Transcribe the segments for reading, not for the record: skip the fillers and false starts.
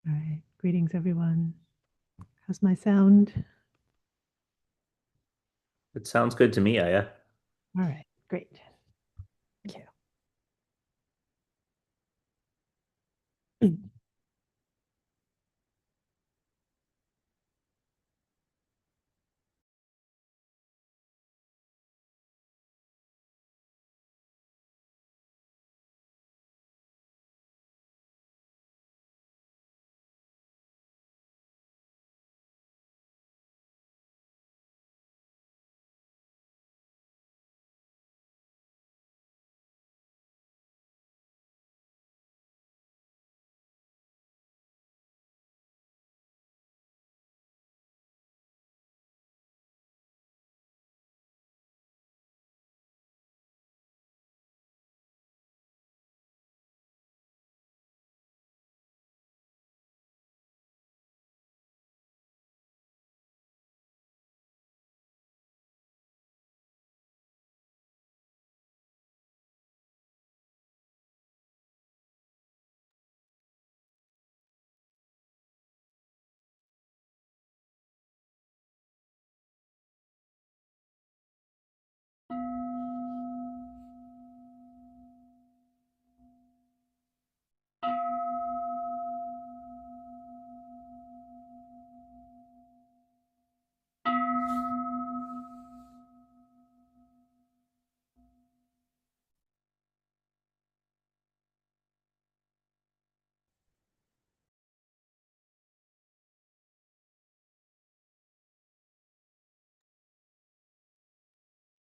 All right, greetings everyone. How's my sound? It sounds good to me, Aya. All right, great. Thank you.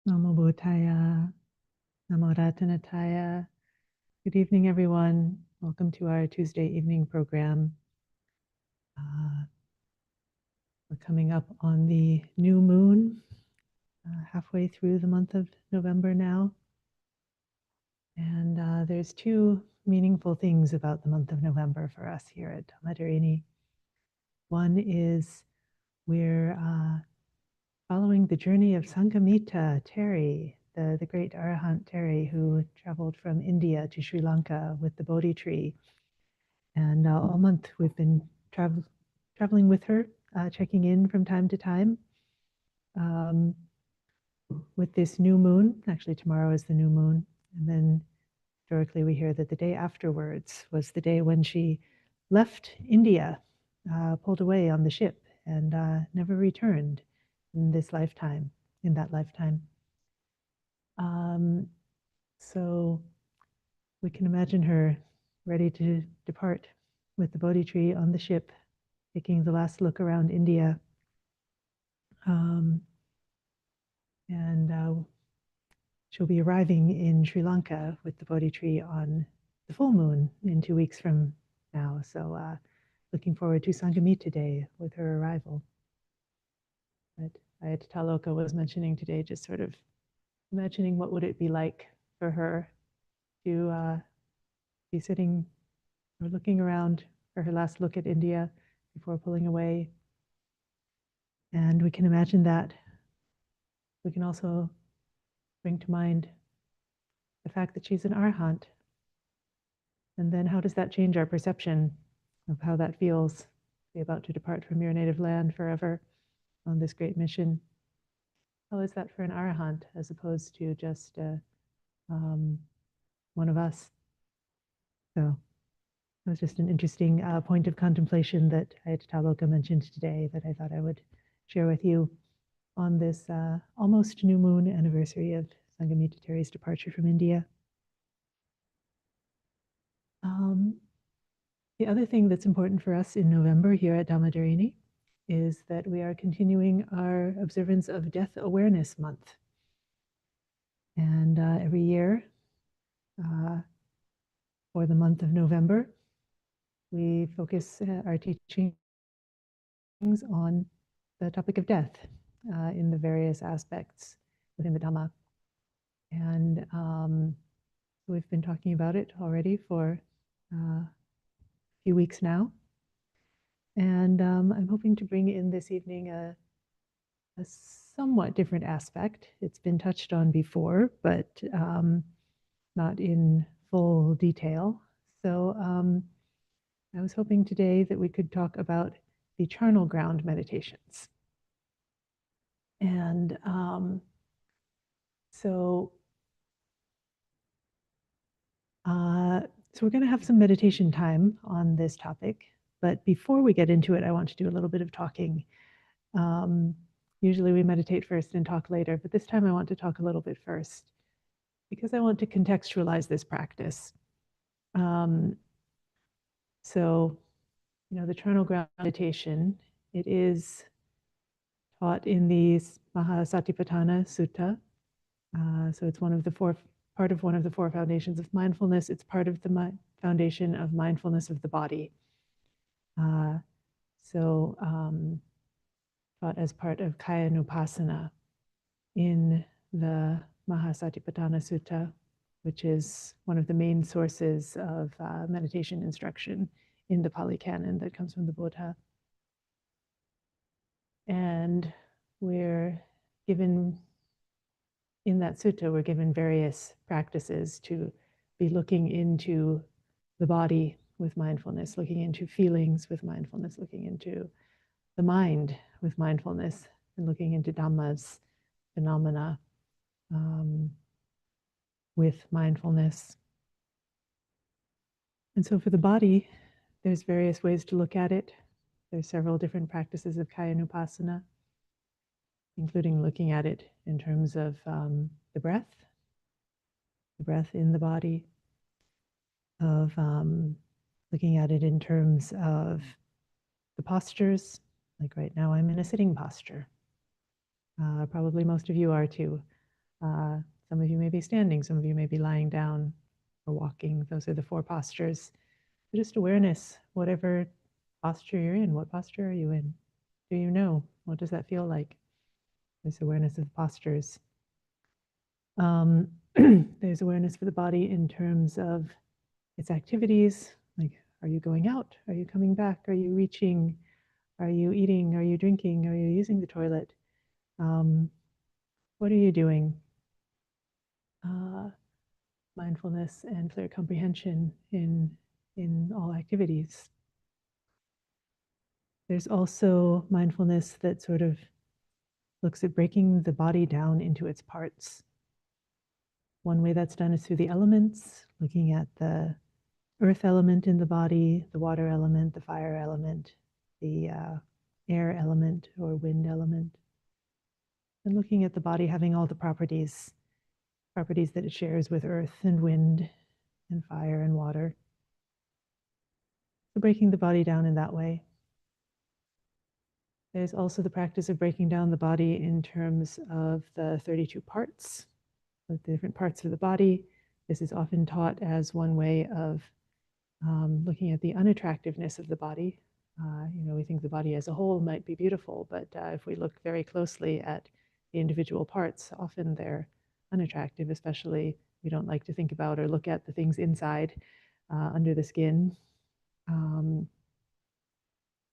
Namo Buddhaya, Namo Ratanataya. Good evening, everyone. Welcome to our Tuesday evening program. We're coming up on the new moon, halfway through the month of November now. And there's two meaningful things about the month of November for us here at Dhamma. One is we're following the journey of Sanghamitta Terry, the great Arahant Terry, who traveled from India to Sri Lanka with the Bodhi tree. And all month we've been traveling with her, checking in from time to time. With this new moon, actually tomorrow is the new moon, and then historically we hear that the day afterwards was the day when she left India, pulled away on the ship, and never returned in this lifetime, in that lifetime. So we can imagine her ready to depart with the Bodhi tree on the ship, taking the last look around India. And she'll be arriving in Sri Lanka with the Bodhi tree on the full moon in 2 weeks from now. So looking forward to Sanghamitta Day with her arrival. But Ayatollah was mentioning today, just sort of imagining what would it be like for her to be sitting or looking around for her last look at India before pulling away. And we can imagine that. We can also bring to mind the fact that she's an arhat. And then how does that change our perception of how that feels to be about to depart from your native land forever on this great mission? How is that for an arahant as opposed to just one of us? So it was just an interesting point of contemplation that Ayatollah mentioned today that I thought I would share with you on this almost new moon anniversary of Sanghamitta Terry's departure from India. The other thing that's important for us in November here at Dhamma is that we are continuing our observance of Death Awareness Month. And every year for the month of November, we focus our teachings on the topic of death in the various aspects within the Dhamma. And we've been talking about it already for a few weeks now. And I'm hoping to bring in this evening a somewhat different aspect. It's been touched on before, but not in full detail. So I was hoping today that we could talk about the Charnel Ground meditations. And so we're going to have some meditation time on this topic. But before we get into it, I want to do a little bit of talking. Usually we meditate first and talk later, but this time I want to talk a little bit first because I want to contextualize this practice. So, the Charnel Ground meditation, it is taught in the Mahasatipatthana Sutta. So it's part of one of the four foundations of mindfulness. It's part of the foundation of mindfulness of the body. Taught as part of Kayanupassana in the Mahasatipatthana Sutta, which is one of the main sources of meditation instruction in the Pali Canon that comes from the Buddha. And we're given, in that sutta, we're given various practices to be looking into the body with mindfulness, looking into feelings with mindfulness, looking into the mind with mindfulness, and looking into Dhamma's phenomena with mindfulness. And so for the body, there's various ways to look at it. There's several different practices of Kayanupassana, including looking at it in terms of the breath in the body, of looking at it in terms of the postures. Like right now, I'm in a sitting posture. Probably most of you are too. Some of you may be standing, some of you may be lying down or walking. Those are the four postures. So just awareness, whatever posture you're in. What posture are you in? Do you know? What does that feel like? There's awareness of postures. There's awareness for the body in terms of its activities. Like, are you going out? Are you coming back? Are you reaching? Are you eating? Are you drinking? Are you using the toilet? What are you doing? Mindfulness and clear comprehension in all activities. There's also mindfulness that sort of looks at breaking the body down into its parts. One way that's done is through the elements, looking at the earth element in the body, the water element, the fire element, the air element or wind element, and looking at the body having all the properties that it shares with earth and wind and fire and water. So breaking the body down in that way. There's also the practice of breaking down the body in terms of the 32 parts, the different parts of the body. This is often taught as one way of looking at the unattractiveness of the body. We think the body as a whole might be beautiful, but if we look very closely at the individual parts, often they're unattractive, especially we don't like to think about or look at the things inside, under the skin.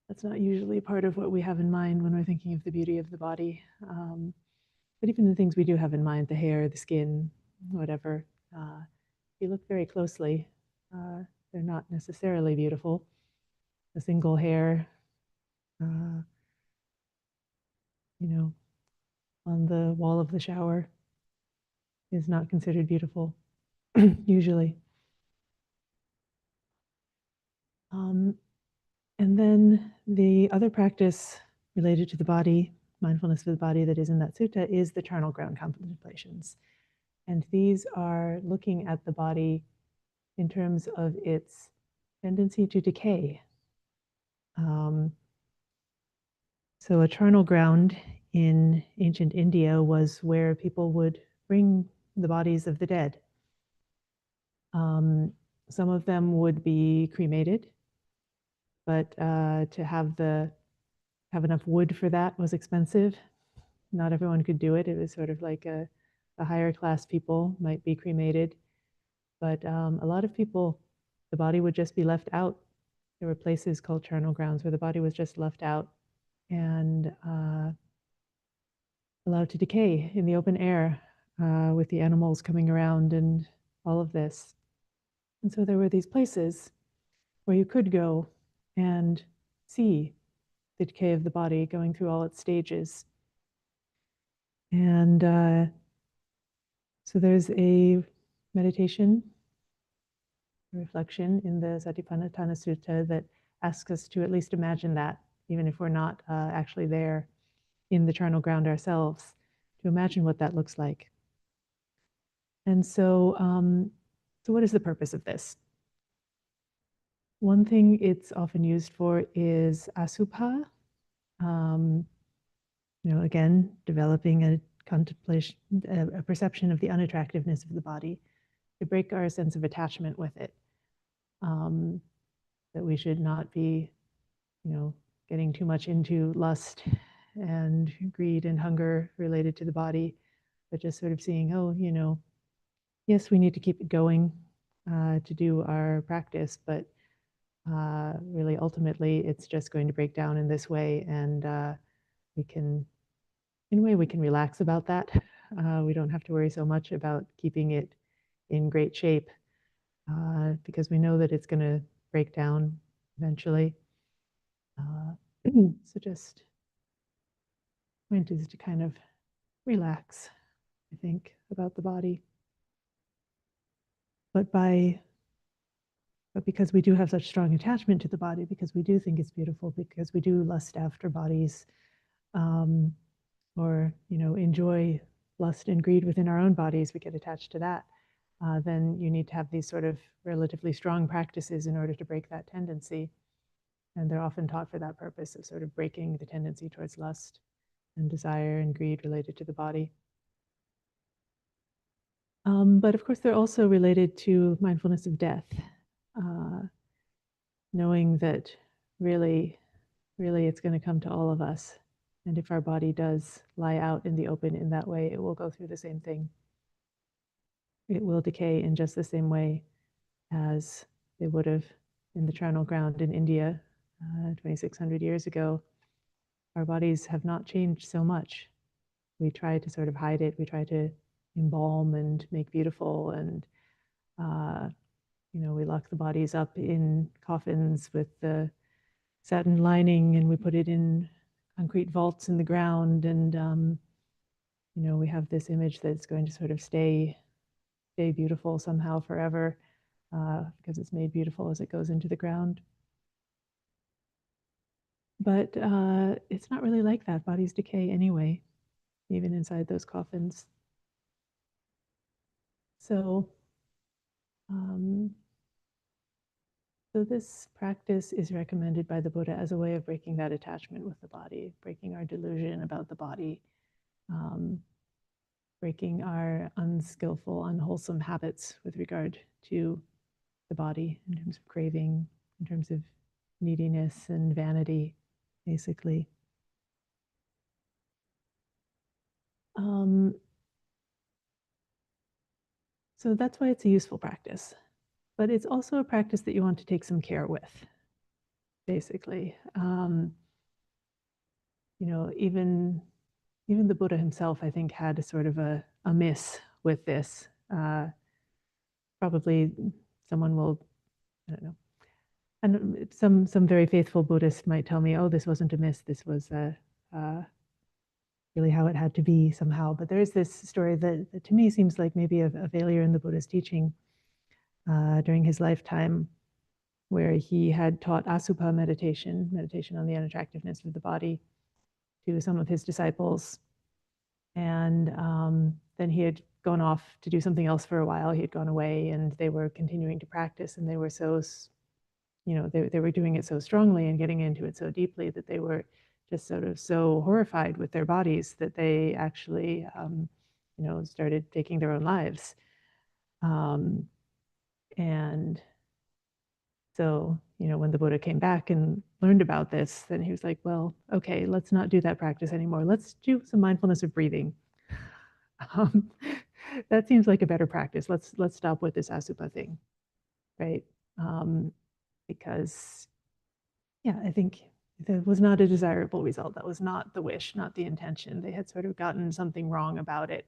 That's not usually part of what we have in mind when we're thinking of the beauty of the body. But even the things we do have in mind, the hair, the skin, whatever, if you look very closely, they're not necessarily beautiful. A single hair, on the wall of the shower is not considered beautiful, usually. And then the other practice related to the body, mindfulness of the body, that is in that sutta is the Charnel Ground contemplations. And these are looking at the body in terms of its tendency to decay. So a charnel ground in ancient India was where people would bring the bodies of the dead. Some of them would be cremated, but to have enough wood for that was expensive. Not everyone could do it. It was sort of like the higher class people might be cremated, but a lot of people, the body would just be left out. There were places called charnel grounds where the body was just left out and allowed to decay in the open air, with the animals coming around and all of this. And so there were these places Or you could go and see the decay of the body going through all its stages. And so there's a meditation, reflection in the Satipatthana Sutta that asks us to at least imagine that, even if we're not actually there in the charnel ground ourselves, to imagine what that looks like. And so, so what is the purpose of this? One thing it's often used for is asubha. Again, developing a contemplation, a perception of the unattractiveness of the body, to break our sense of attachment with it. That we should not be, getting too much into lust and greed and hunger related to the body, but just sort of seeing, yes, we need to keep it going to do our practice, but really ultimately it's just going to break down in this way, and we can, in a way, we can relax about that. We don't have to worry so much about keeping it in great shape because we know that it's going to break down eventually. So just point is to kind of relax, I think, about the body. But because we do have such strong attachment to the body, because we do think it's beautiful, because we do lust after bodies, or enjoy lust and greed within our own bodies, we get attached to that. Then you need to have these sort of relatively strong practices in order to break that tendency. And they're often taught for that purpose of sort of breaking the tendency towards lust and desire and greed related to the body. But of course, they're also related to mindfulness of death, knowing that really it's going to come to all of us. And if our body does lie out in the open in that way, it will go through the same thing. It will decay in just the same way as they would have in the Charnel Ground in India 2,600 years ago. Our bodies have not changed so much. We try to sort of hide it. We try to embalm and make beautiful, and we lock the bodies up in coffins with the satin lining, and we put it in concrete vaults in the ground, and we have this image that's going to sort of stay beautiful somehow forever because it's made beautiful as it goes into the ground. But it's not really like that. Bodies decay anyway, even inside those coffins. So, so this practice is recommended by the Buddha as a way of breaking that attachment with the body, breaking our delusion about the body, breaking our unskillful, unwholesome habits with regard to the body in terms of craving, in terms of neediness and vanity, basically. So that's why it's a useful practice. But it's also a practice that you want to take some care with, basically. Even the Buddha himself, I think, had a sort of a miss with this. Probably someone will, I don't know, and some very faithful Buddhist might tell me, oh, this wasn't a miss, this was really how it had to be somehow. But there is this story that to me seems like maybe a failure in the Buddha's teaching during his lifetime, where he had taught asubha meditation on the unattractiveness of the body, to some of his disciples. And then he had gone off to do something else for a while. He had gone away, and they were continuing to practice, and they were so, they were doing it so strongly and getting into it so deeply that they were just sort of so horrified with their bodies that they actually, started taking their own lives. And so, when the Buddha came back and learned about this, then he was like, well, okay, let's not do that practice anymore. Let's do some mindfulness of breathing. That seems like a better practice. Let's stop with this asubha thing, right? Because, yeah, I think that was not a desirable result. That was not the wish, not the intention. They had sort of gotten something wrong about it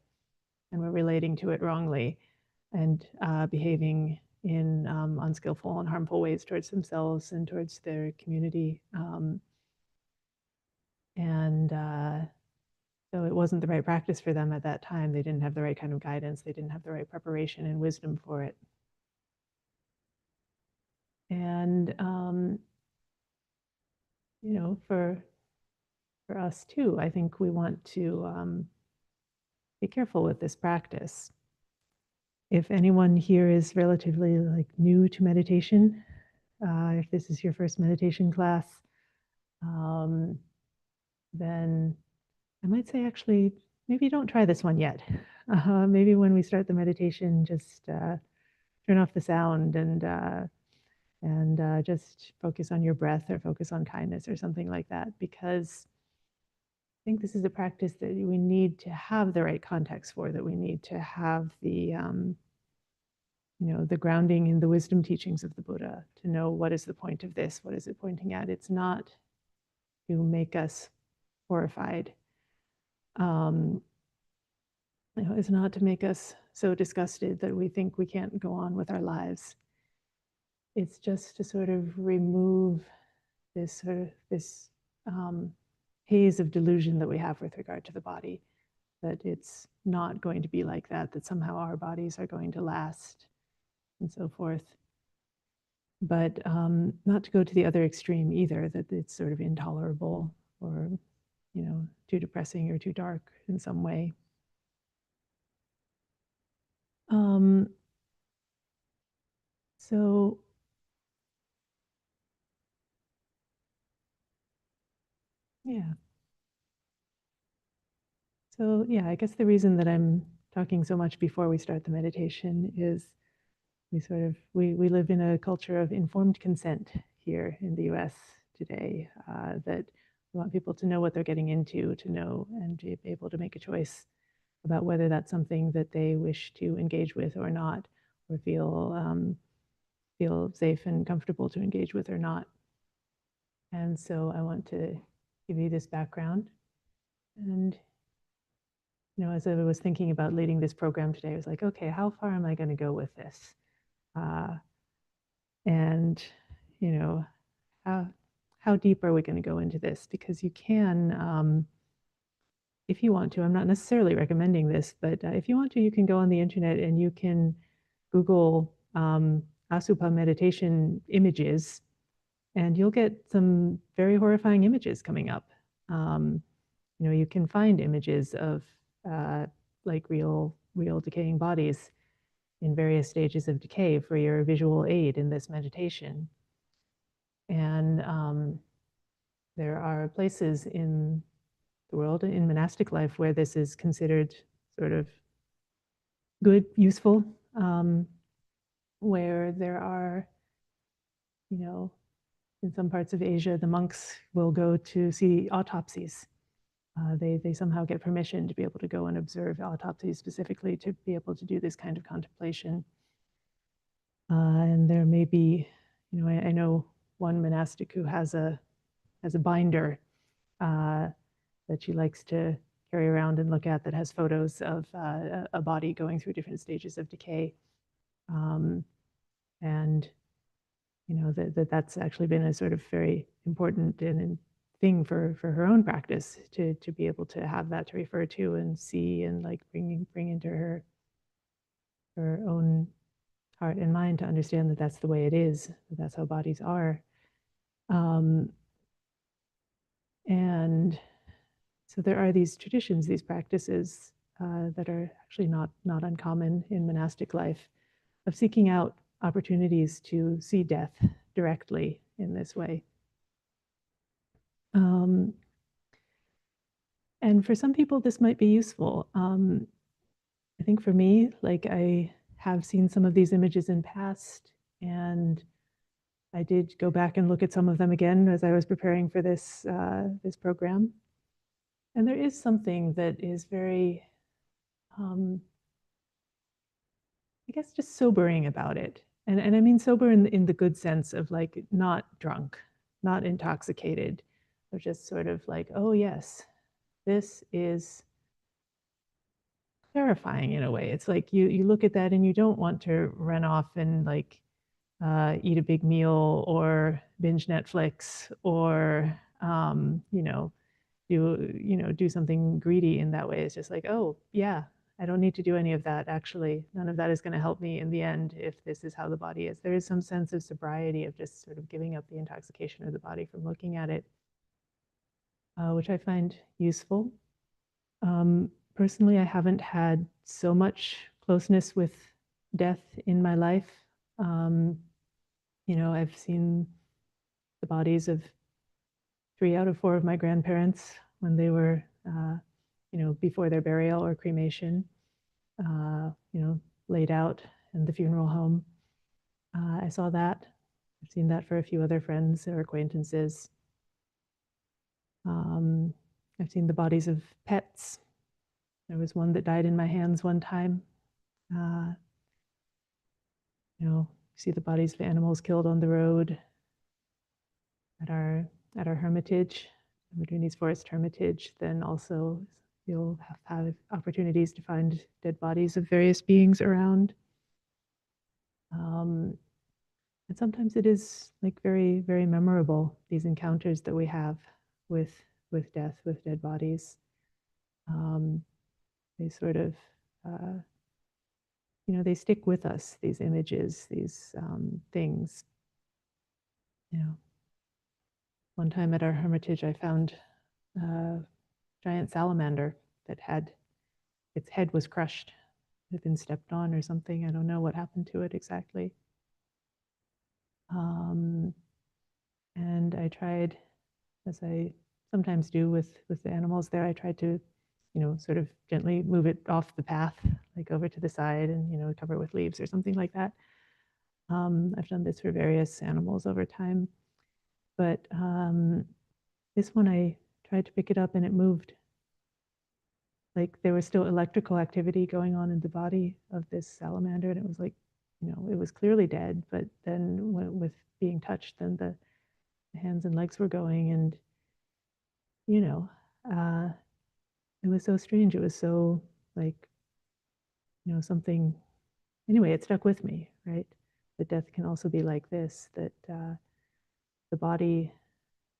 and were relating to it wrongly and behaving in unskillful and harmful ways towards themselves and towards their community. So it wasn't the right practice for them at that time. They didn't have the right kind of guidance. They didn't have the right preparation and wisdom for it. And, for us too, I think we want to be careful with this practice. If anyone here is relatively new to meditation, if this is your first meditation class, then I might say actually, maybe don't try this one yet. Maybe when we start the meditation, just turn off the sound and just focus on your breath or focus on kindness or something like that, because I think this is a practice that we need to have the right context for, that we need to have the grounding in the wisdom teachings of the Buddha to know what is the point of this, what is it pointing at. It's not to make us horrified. It's not to make us so disgusted that we think we can't go on with our lives. It's just to sort of remove this haze of delusion that we have with regard to the body, that it's not going to be like that, that somehow our bodies are going to last, and so forth. But not to go to the other extreme either, that it's sort of intolerable or, too depressing or too dark in some way. So yeah. So yeah, I guess the reason that I'm talking so much before we start the meditation is we live in a culture of informed consent here in the US today, that we want people to know what they're getting into, to know and to be able to make a choice about whether that's something that they wish to engage with or not, or feel safe and comfortable to engage with or not. And so I want to give you this background. And as I was thinking about leading this program today, I was like, okay, how far am I going to go with this? And how deep are we going to go into this? Because you can, if you want to, I'm not necessarily recommending this, but if you want to, you can go on the internet and you can Google Asupa meditation images, and you'll get some very horrifying images coming up. You can find images of real decaying bodies in various stages of decay for your visual aid in this meditation. And there are places in the world, in monastic life, where this is considered sort of good, useful, where there are, in some parts of Asia, the monks will go to see autopsies. They somehow get permission to be able to go and observe autopsies specifically to be able to do this kind of contemplation. And there may be, I know one monastic who has a binder that she likes to carry around and look at, that has photos of a body going through different stages of decay. And that's actually been a sort of very important thing for her own practice, to be able to have that to refer to and see and bring into her own heart and mind to understand that that's the way it is, that that's how bodies are. And so there are these traditions, these practices that are actually not uncommon in monastic life, of seeking out opportunities to see death directly in this way. And for some people, this might be useful. I think for me, I have seen some of these images in past, and I did go back and look at some of them again as I was preparing for this program. And there is something that is very, I guess, just sobering about it. And I mean sober in the good sense of not drunk, not intoxicated, but just sort of oh yes, this is, terrifying in a way. It's like you look at that and you don't want to run off and like eat a big meal or binge Netflix or do something greedy in that way. It's just like, oh yeah, I don't need to do any of that. Actually, none of that is going to help me in the end if this is how the body is. There is some sense of sobriety of just sort of giving up the intoxication of the body from looking at it, which I find useful. Personally, I haven't had so much closeness with death in my life. I've seen the bodies of 3 out of 4 of my grandparents when they were, before their burial or cremation, laid out in the funeral home. I saw that. I've seen that for a few other friends or acquaintances. I've seen the bodies of pets. There was one that died in my hands one time. See the bodies of animals killed on the road at our hermitage, Madrini's Forest Hermitage. Then also you'll have opportunities to find dead bodies of various beings around. And sometimes it is like very, very memorable, these encounters that we have with death, with dead bodies. They sort of, they stick with us, these images, these things. One time at our hermitage, I found a giant salamander that had, its head was crushed. It had been stepped on or something. I don't know what happened to it exactly. And I tried, as I sometimes do with the animals there, I tried to, sort of gently move it off the path, like over to the side and, cover it with leaves or something like that. I've done this for various animals over time, but this one I tried to pick it up and it moved. Like there was still electrical activity going on in the body of this salamander, and it was like, it was clearly dead, but then with being touched, then the hands and legs were going, and it was so strange. It was so like, something. Anyway, it stuck with me, right? That death can also be like this. That the body,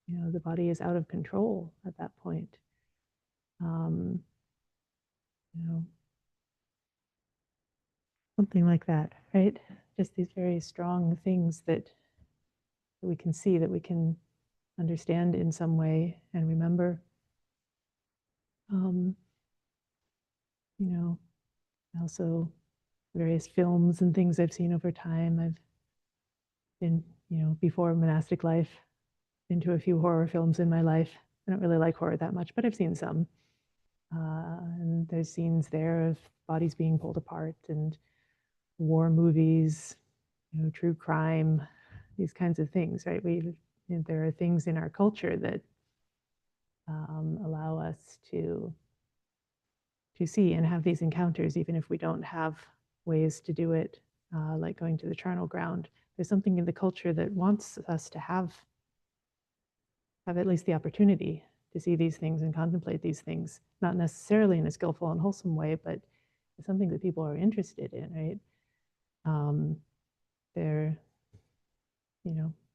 the body is out of control at that point. Something like that, right? Just these very strong things that we can see, that we can understand in some way and remember. Also various films and things I've seen over time. I've been, before monastic life, been to a few horror films in my life. I don't really like horror that much, but I've seen some. And there's scenes there of bodies being pulled apart and war movies, true crime, these kinds of things, right? There are things in our culture that allow us to see and have these encounters, even if we don't have ways to do it, like going to the Charnel Ground. There's something in the culture that wants us to have at least the opportunity to see these things and contemplate these things, not necessarily in a skillful and wholesome way, but it's something that people are interested in, right?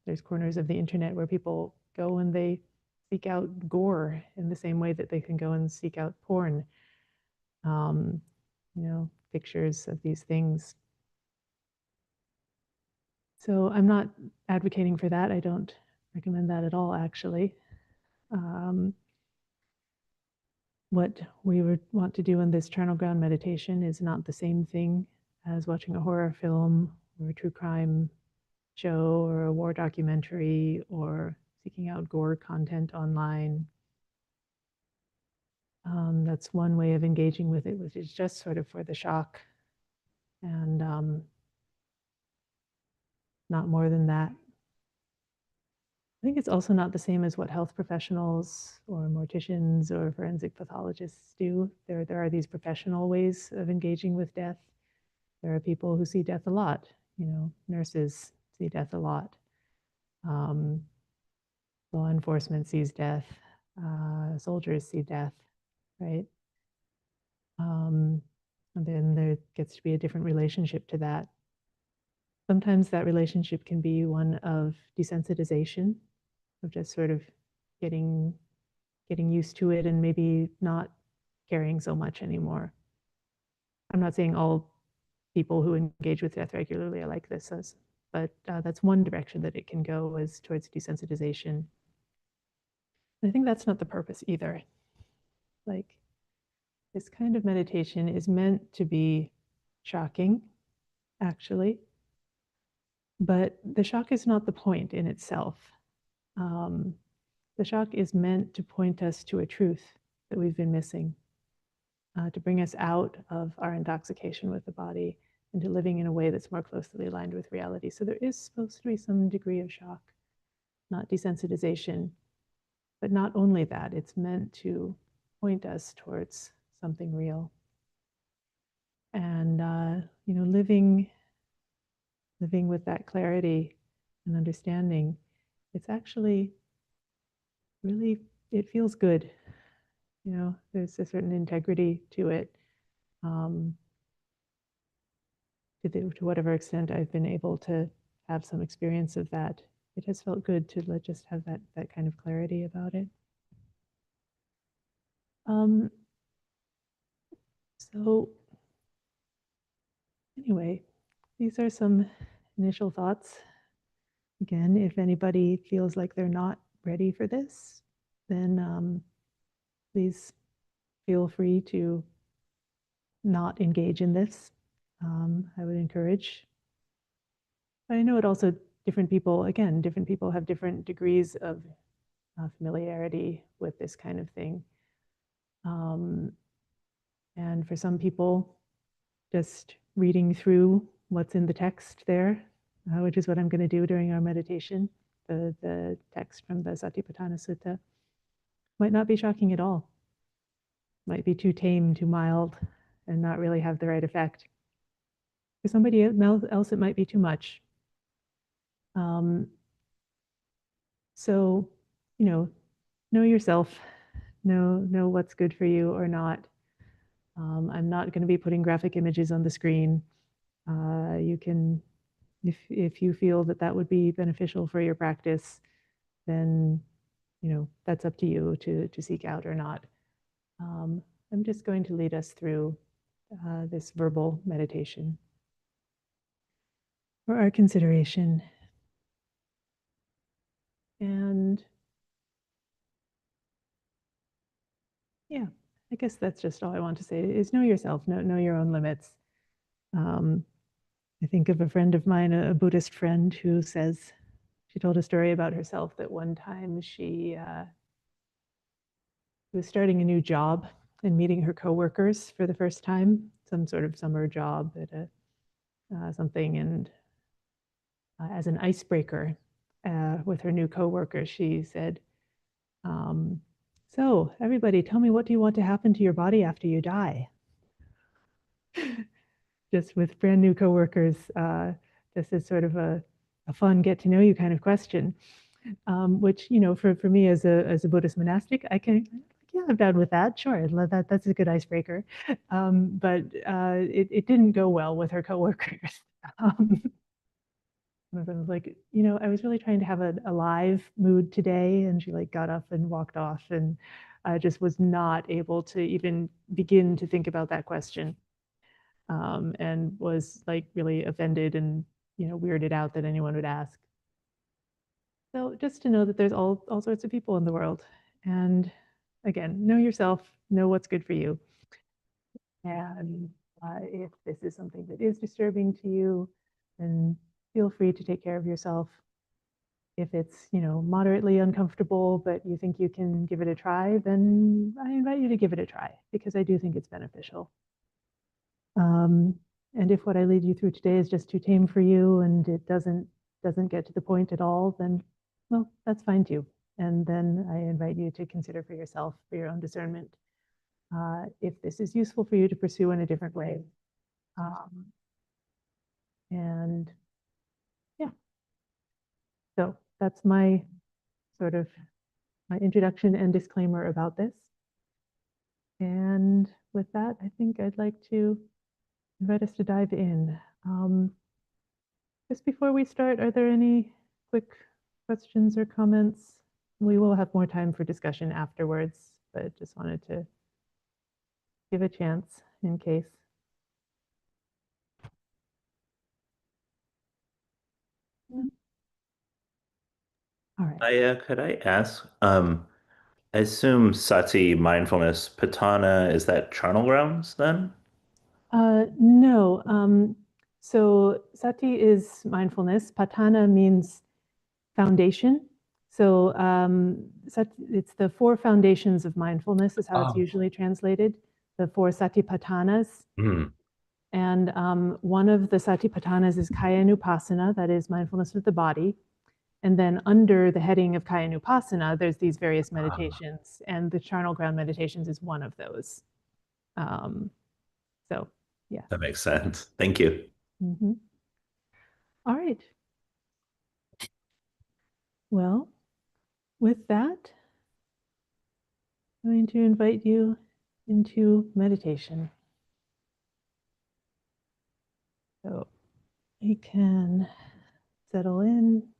There's corners of the internet where people go and they seek out gore in the same way that they can go and seek out porn. Pictures of these things. So I'm not advocating for that. I don't recommend that at all, actually. What we would want to do in this Charnel Ground meditation is not the same thing as watching a horror film or a true crime show or a war documentary or seeking out gore content online. That's one way of engaging with it, which is just sort of for the shock and not more than that. I think it's also not the same as what health professionals or morticians or forensic pathologists do. There are these professional ways of engaging with death. There are people who see death a lot. Nurses see death a lot. Law enforcement sees death. Soldiers see death, right? And then there gets to be a different relationship to that. Sometimes that relationship can be one of desensitization, of just sort of getting used to it and maybe not caring so much anymore. I'm not saying all people who engage with death regularly are like this, but that's one direction that it can go, is towards desensitization. And I think that's not the purpose either. Like, this kind of meditation is meant to be shocking, actually, but the shock is not the point in itself. The shock is meant to point us to a truth that we've been missing, to bring us out of our intoxication with the body into living in a way that's more closely aligned with reality. So there is supposed to be some degree of shock, not desensitization. But not only that, it's meant to point us towards something real. And living with that clarity and understanding, it's actually really, it feels good. There's a certain integrity to it. To whatever extent I've been able to have some experience of that, it has felt good to just have that kind of clarity about it. So anyway, these are some initial thoughts. Again, if anybody feels like they're not ready for this, then please feel free to not engage in this. I would encourage. But I know it also, different people have different degrees of familiarity with this kind of thing. And for some people, just reading through what's in the text there, which is what I'm going to do during our meditation, the text from the Satipatthana Sutta, might not be shocking at all. Might be too tame, too mild, and not really have the right effect. For somebody else, it might be too much. So, know yourself, know what's good for you or not. I'm not going to be putting graphic images on the screen. You can, if you feel that would be beneficial for your practice, then that's up to you to seek out or not. I'm just going to lead us through this verbal meditation for our consideration. And yeah, I guess that's just all I want to say, is know yourself, know your own limits. I think of a friend of mine, a Buddhist friend, who says, she told a story about herself that one time she was starting a new job and meeting her coworkers for the first time, some sort of summer job at something, and as an icebreaker with her new coworkers, she said, so everybody, tell me, what do you want to happen to your body after you die? Just with brand new coworkers, this is sort of a fun get to know you kind of question, which, for me as a Buddhist monastic, yeah, I'm down with that. Sure, that's a good icebreaker. But it didn't go well with her coworkers. One of them was like, I was really trying to have a live mood today, and she got up and walked off, and I just was not able to even begin to think about that question, and was really offended and weirded out that anyone would ask. So just to know that there's all sorts of people in the world, and again, know yourself, know what's good for you, and if this is something that is disturbing to you, then feel free to take care of yourself. If it's, moderately uncomfortable, but you think you can give it a try, then I invite you to give it a try, because I do think it's beneficial. And if what I lead you through today is just too tame for you and it doesn't get to the point at all, then, well, that's fine too. And then I invite you to consider for yourself, for your own discernment, if this is useful for you to pursue in a different way. And yeah, so that's my sort of my introduction and disclaimer about this. And with that, I think I'd like to invite us to dive in. Just before we start, are there any quick questions or comments? We will have more time for discussion afterwards, but just wanted to give a chance in case. No? All right. Aya, could I ask? I assume sati, mindfulness, patana, is that charnel grounds then? No. So sati is mindfulness. Patana means foundation. So it's the four foundations of mindfulness is how it's Oh. usually translated. The four satipathanas. Hmm. And one of the satipathanas is kayanupasana, that is mindfulness of the body. And then under the heading of kayanupasana, there's these various meditations, and the charnel ground meditations is one of those. So, yeah. That makes sense. Thank you. Mhm. All right. Well, with that, I'm going to invite you into meditation. So you can settle in.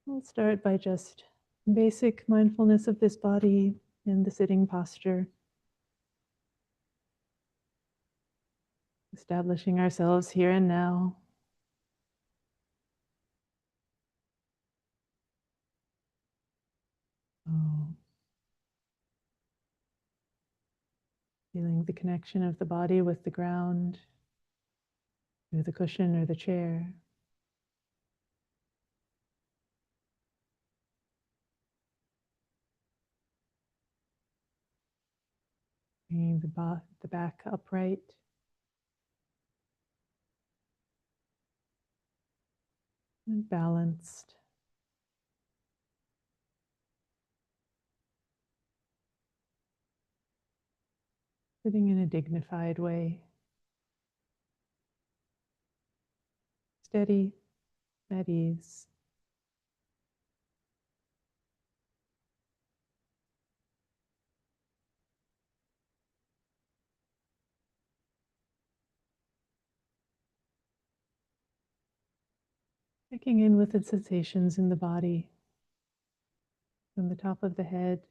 We'll start by just basic mindfulness of this body in the sitting posture. Establishing ourselves here and now. Oh. Feeling the connection of the body with the ground, through the cushion or the chair. Bringing the back upright. And balanced. Sitting in a dignified way. Steady, at ease. Checking in with the sensations in the body. From the top of the head.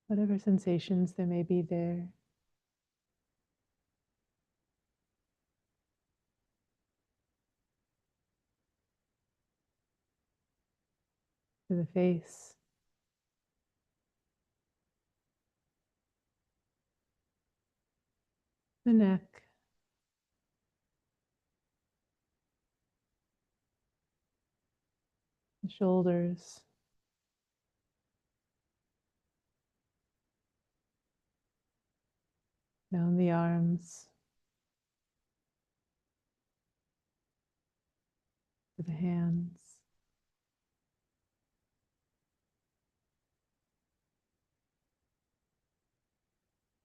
Whatever sensations there may be there. To the face. The neck. The shoulders. Down the arms. To the hands.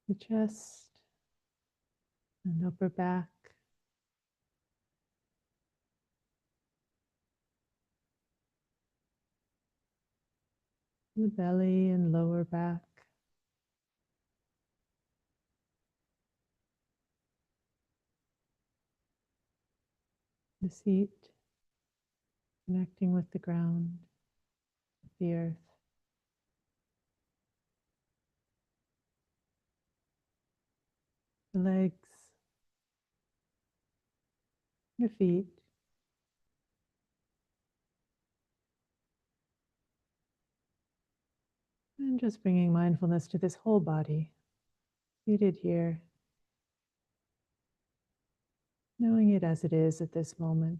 The chest and upper back. The belly and lower back. The seat, connecting with the ground, the earth. The legs, the feet. And just bringing mindfulness to this whole body, seated here, knowing it as it is at this moment.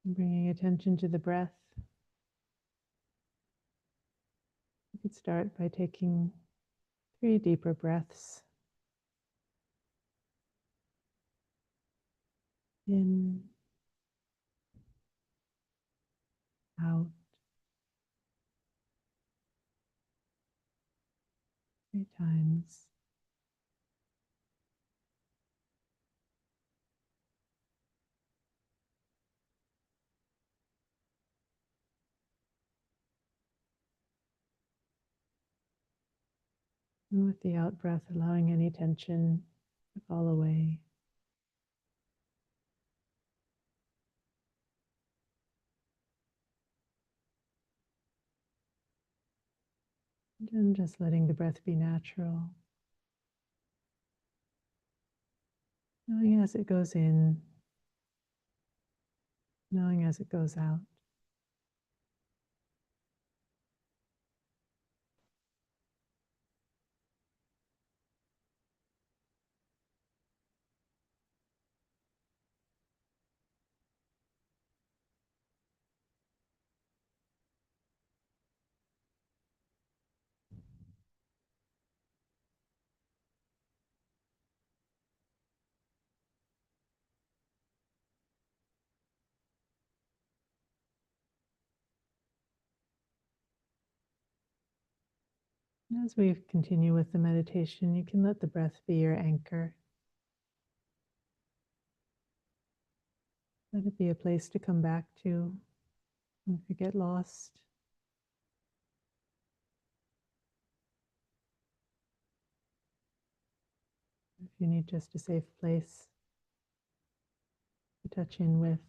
Bringing attention to the breath. You could start by taking 3 deeper breaths. In many times. And with the out breath, allowing any tension to fall away. And just letting the breath be natural. Knowing as it goes in, knowing as it goes out. And as we continue with the meditation, you can let the breath be your anchor. Let it be a place to come back to if you get lost. If you need just a safe place to touch in with.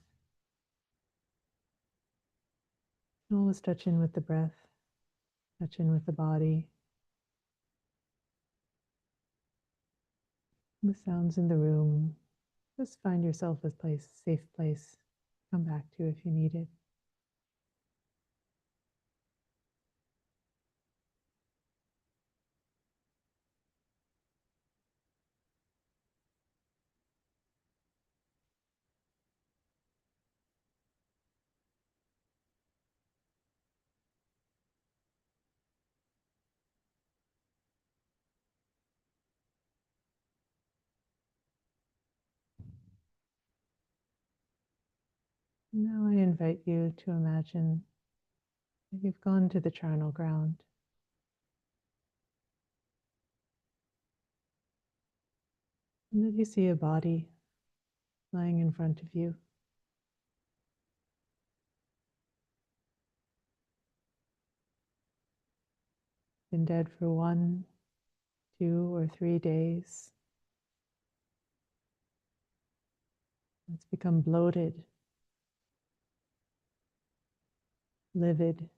Always touch in with the breath, touch in with the body, the sounds in the room. Just find yourself a safe place to come back to if you need it. Now I invite you to imagine that you've gone to the charnel ground. And that you see a body lying in front of you. Been dead for 1, 2, or 3 days. It's become bloated, livid,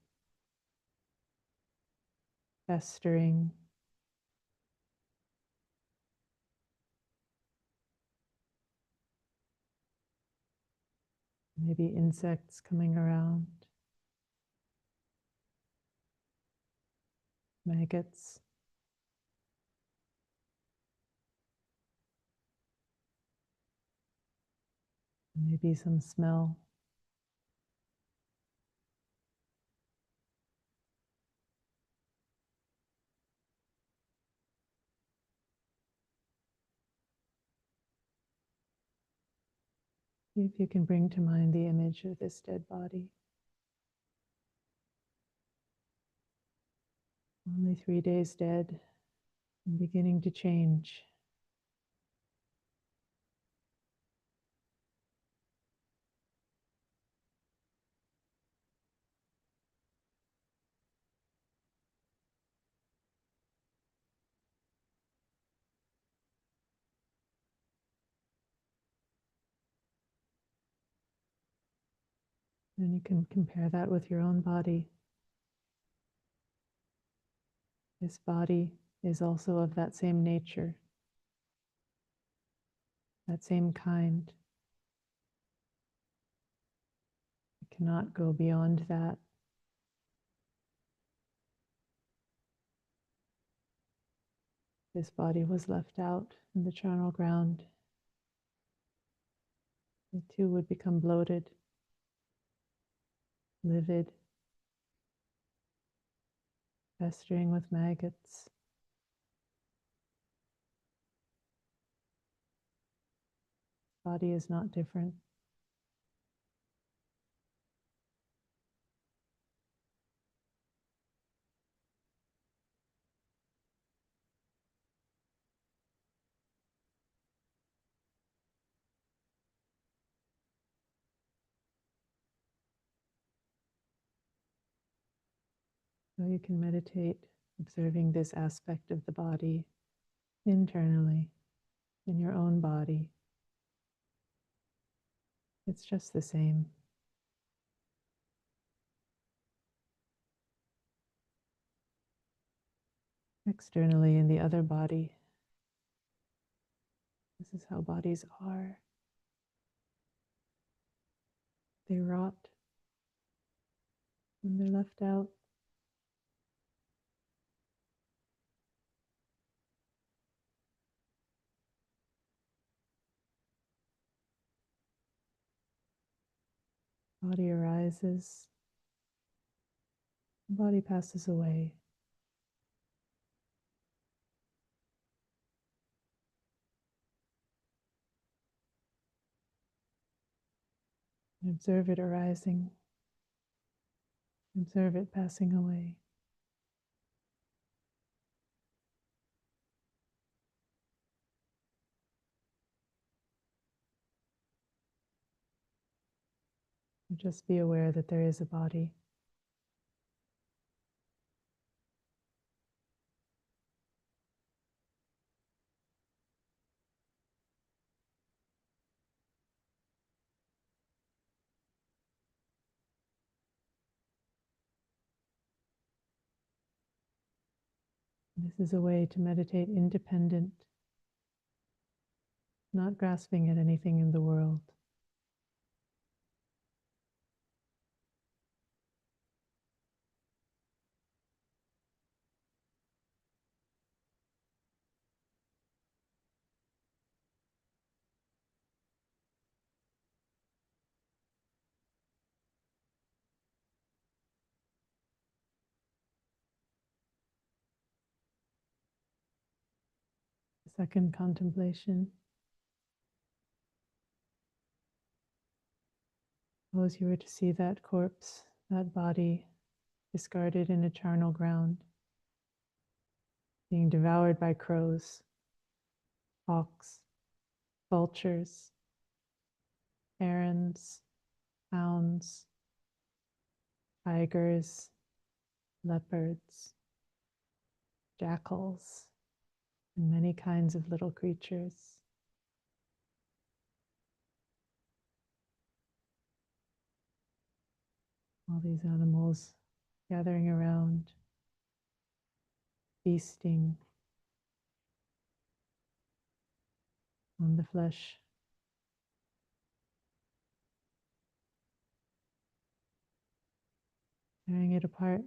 festering. Maybe insects coming around, maggots. Maybe some smell. See if you can bring to mind the image of this dead body. Only 3 days dead and beginning to change. And you can compare that with your own body. This body is also of that same nature, that same kind. It cannot go beyond that. This body was left out in the charnel ground. It too would become bloated, livid, festering with maggots. Body is not different. So you can meditate observing this aspect of the body internally, in your own body. It's just the same. Externally in the other body, this is how bodies are. They rot when they're left out. Body arises, body passes away. And observe it arising, observe it passing away. And just be aware that there is a body. This is a way to meditate independent, not grasping at anything in the world. The second contemplation. Suppose you were to see that corpse, that body, discarded in a charnel ground, being devoured by crows, hawks, vultures, herons, hounds, tigers, leopards, jackals, and many kinds of little creatures. All these animals gathering around, feasting on the flesh. Tearing it apart.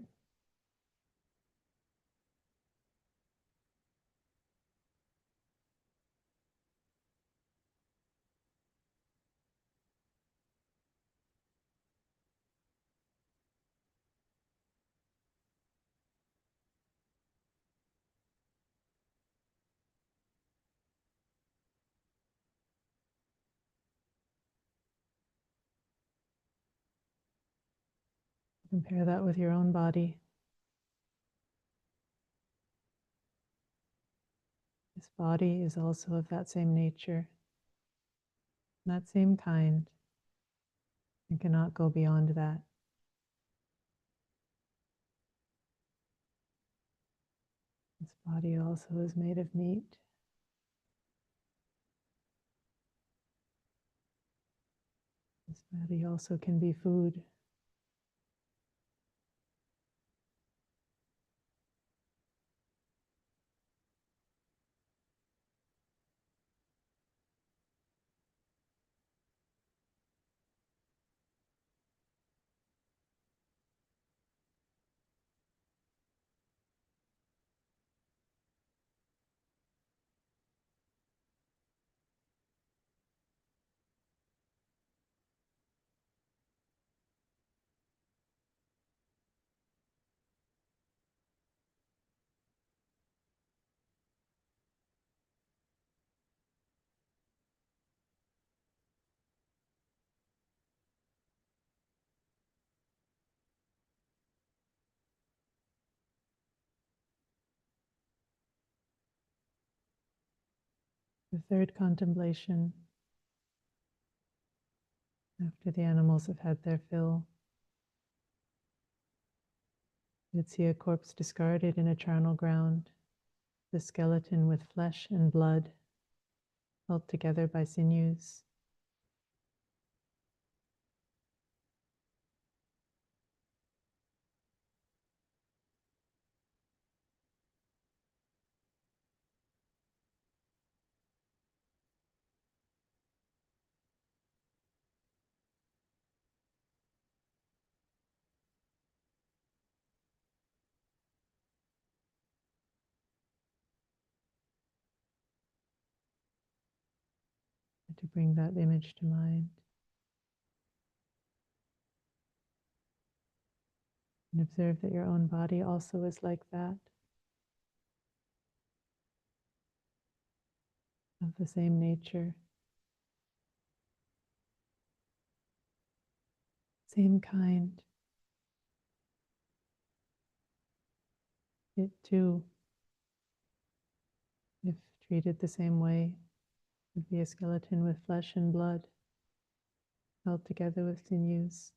Compare that with your own body. This body is also of that same nature, that same kind. You cannot go beyond that. This body also is made of meat. This body also can be food. The third contemplation, after the animals have had their fill, You'd see a corpse discarded in a charnel ground, the skeleton with flesh and blood held together by sinews. To bring that image to mind and observe that your own body also is like that, of the same nature, same kind. It too, if treated the same way, would be a skeleton with flesh and blood held together with sinews.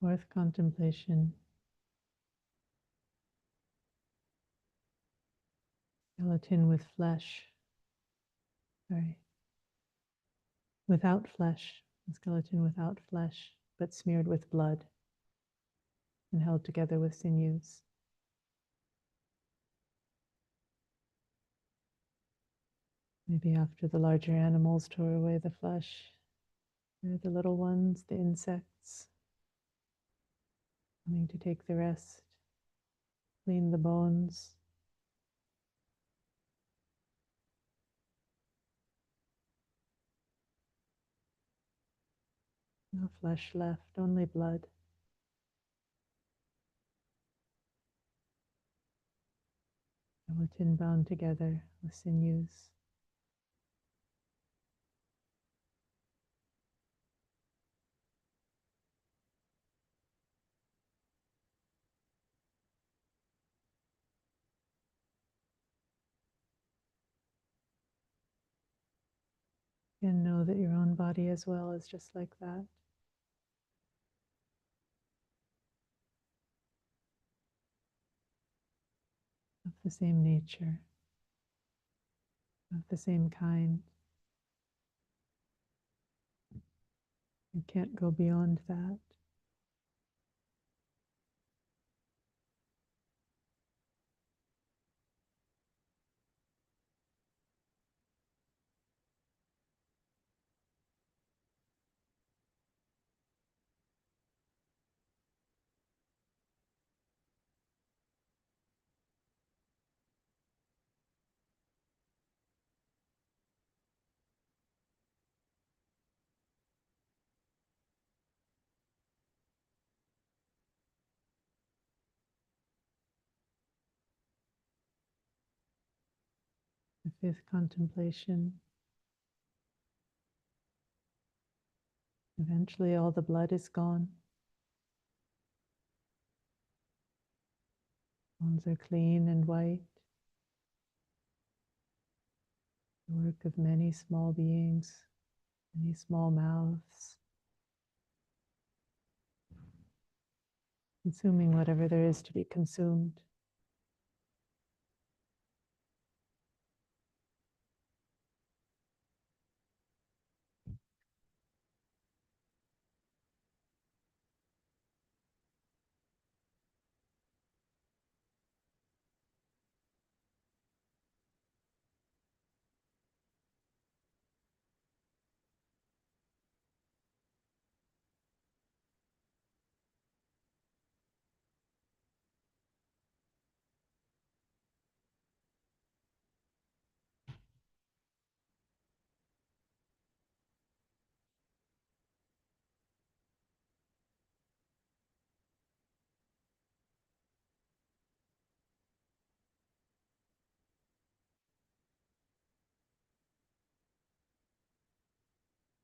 Fourth contemplation, skeleton with flesh, without flesh, a skeleton without flesh, but smeared with blood and held together with sinews. Maybe after the larger animals tore away the flesh, there are the little ones, the insects, coming to take the rest, clean the bones. No flesh left, only blood. Skeleton bound together with sinews. And know that your own body as well is just like that. Of the same nature, of the same kind. You can't go beyond that. The fifth contemplation. Eventually all the blood is gone. Bones are clean and white. the work of many small beings, many small mouths, consuming whatever there is to be consumed.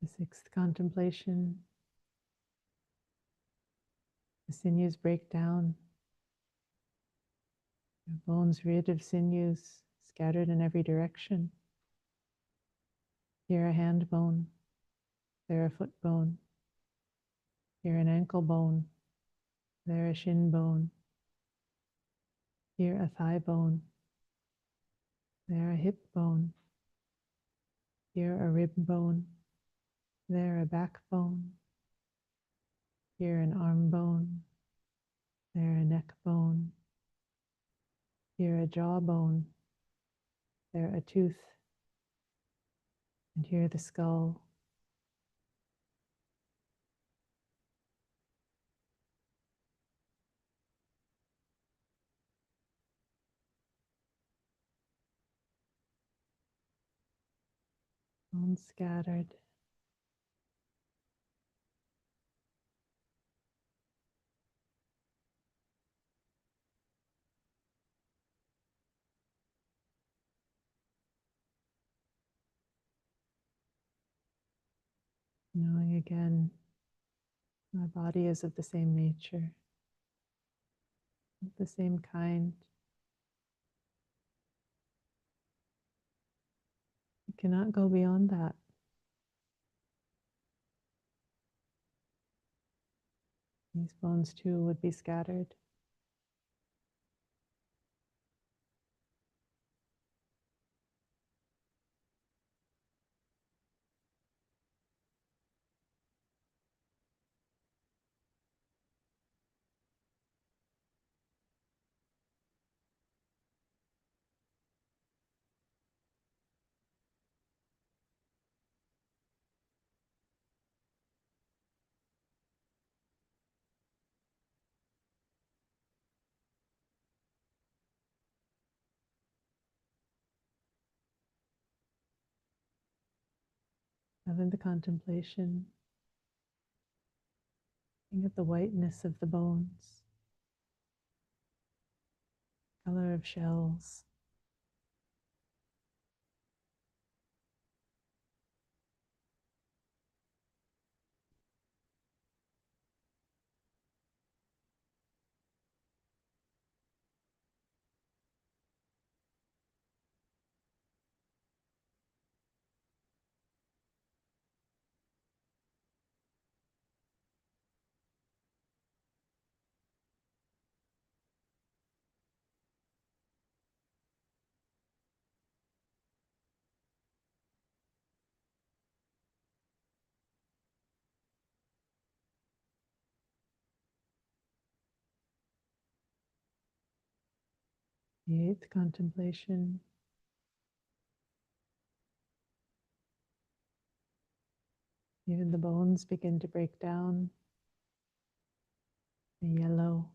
The sixth contemplation, the sinews break down, the bones rid of sinews, scattered in every direction. Here a hand bone, there a foot bone, here an ankle bone, there a shin bone, here a thigh bone, there a hip bone, here a rib bone, there a backbone, here an arm bone, there a neck bone, here a jaw bone, there a tooth, and here the skull. Bones scattered. Knowing again, my body is of the same nature, of the same kind. You cannot go beyond that. These bones too would be scattered. Seventh contemplation, looking at the whiteness of the bones, color of shells. The eighth contemplation, even the bones begin to break down, the yellow,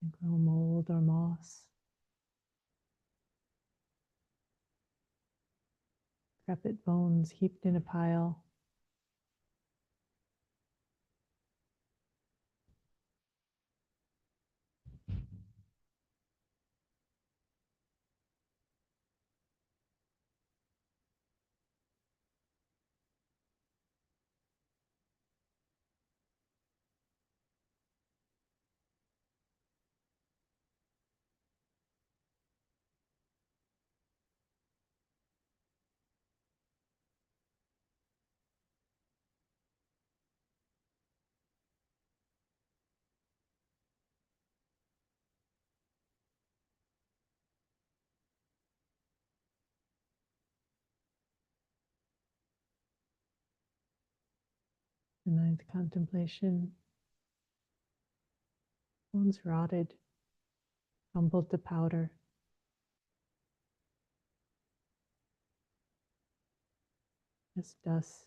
and grow mold or moss. Decrepit bones heaped in a pile. The ninth contemplation, bones rotted, crumbled to powder. Just dust.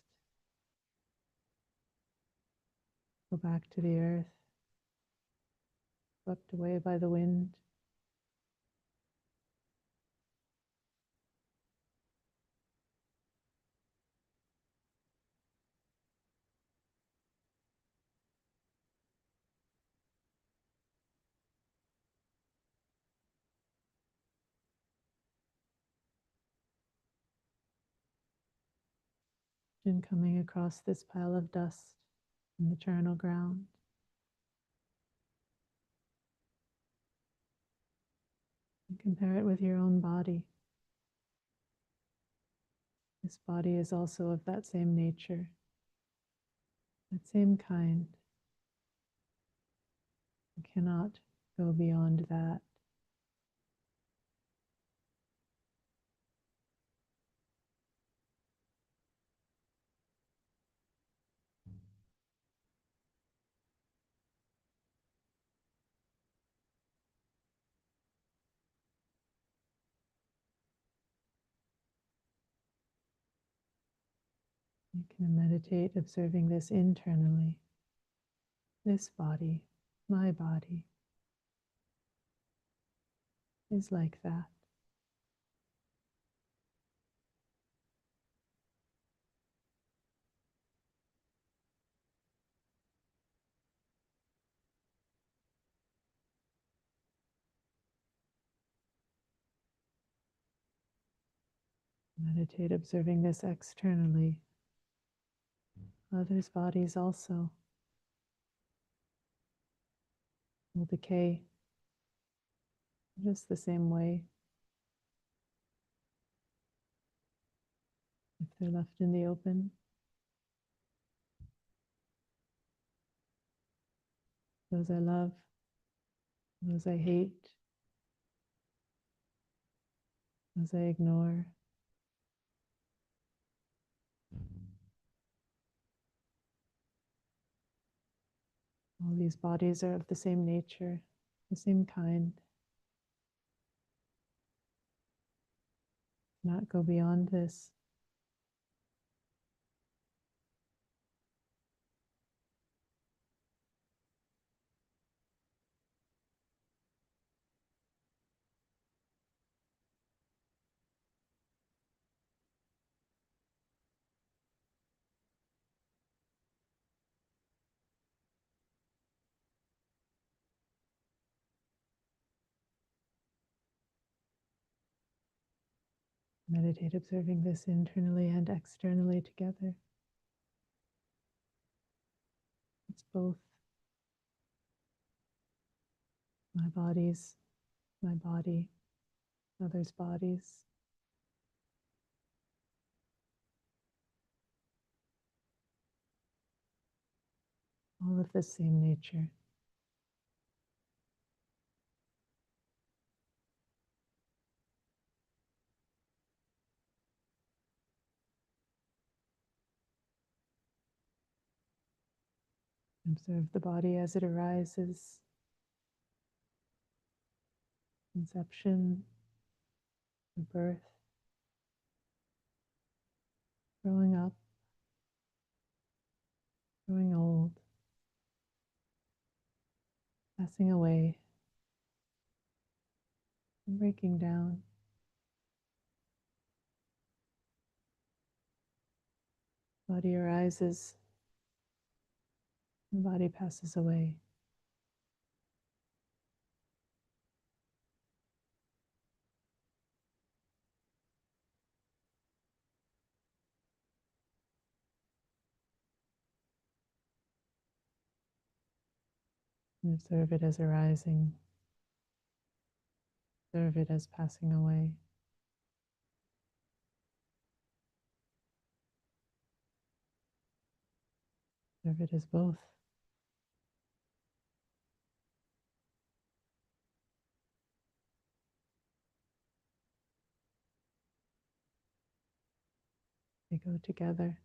Go back to the earth, swept away by the wind. And coming across this pile of dust in the charnel ground. And compare it with your own body. This body is also of that same nature, that same kind. You cannot go beyond that. You can meditate observing this internally. This body, my body, is like that. Meditate observing this externally. Others' bodies also will decay just the same way if they're left in the open. Those I love, those I hate, those I ignore. All these bodies are of the same nature, the same kind. Not go beyond this. Meditate observing this internally and externally together. It's both my bodies, my body, others' bodies. All of the same nature. Observe the body as it arises. Conception, the birth, growing up, growing old, passing away, and breaking down. Body arises, the body passes away. And observe it as arising. Observe it as passing away. Observe it as both. They go together.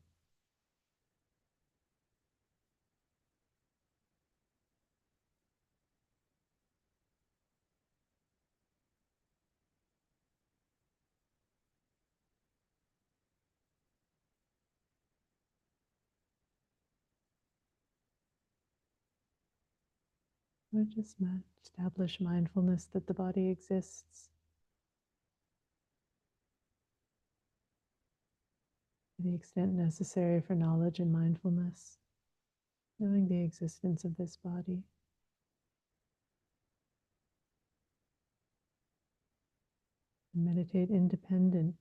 Or just establish mindfulness that the body exists to the extent necessary for knowledge and mindfulness, knowing the existence of this body. And meditate independent,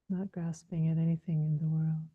not grasping at anything in the world.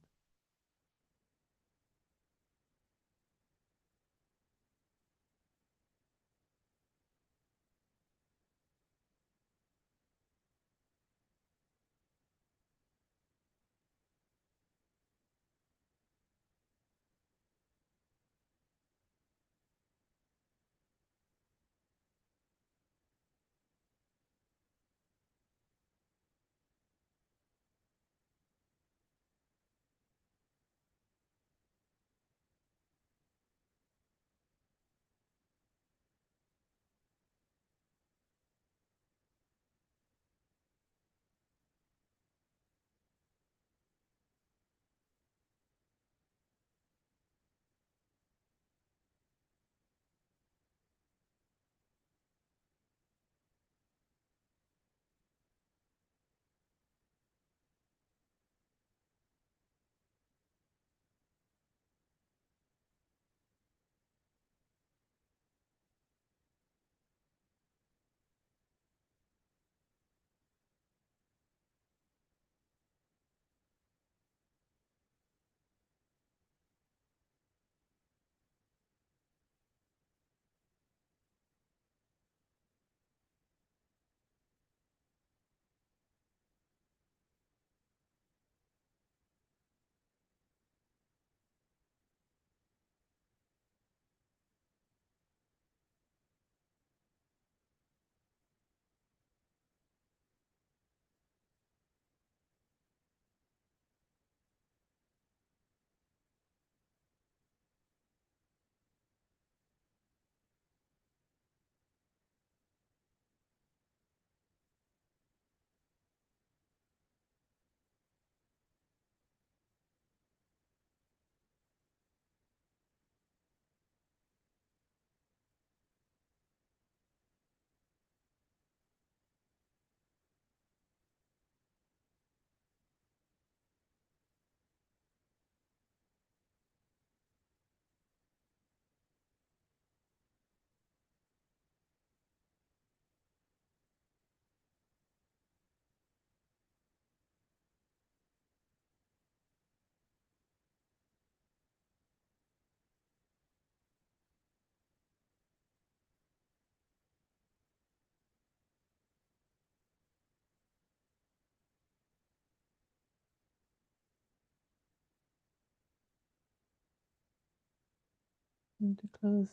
And to close,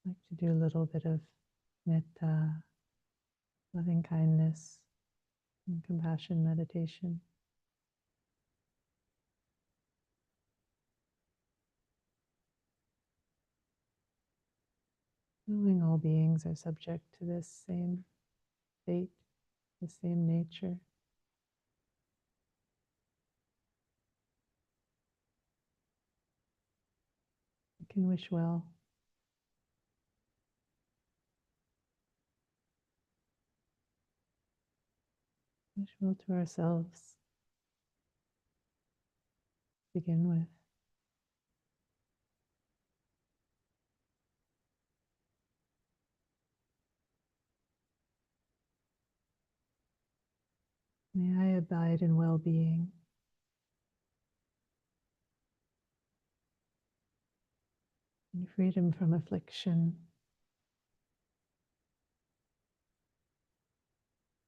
I'd like to do a little bit of metta, loving kindness, and compassion meditation. Knowing all beings are subject to this same fate, the same nature. We can wish well. Wish well to ourselves to begin with. May I abide in well-being, in freedom from affliction,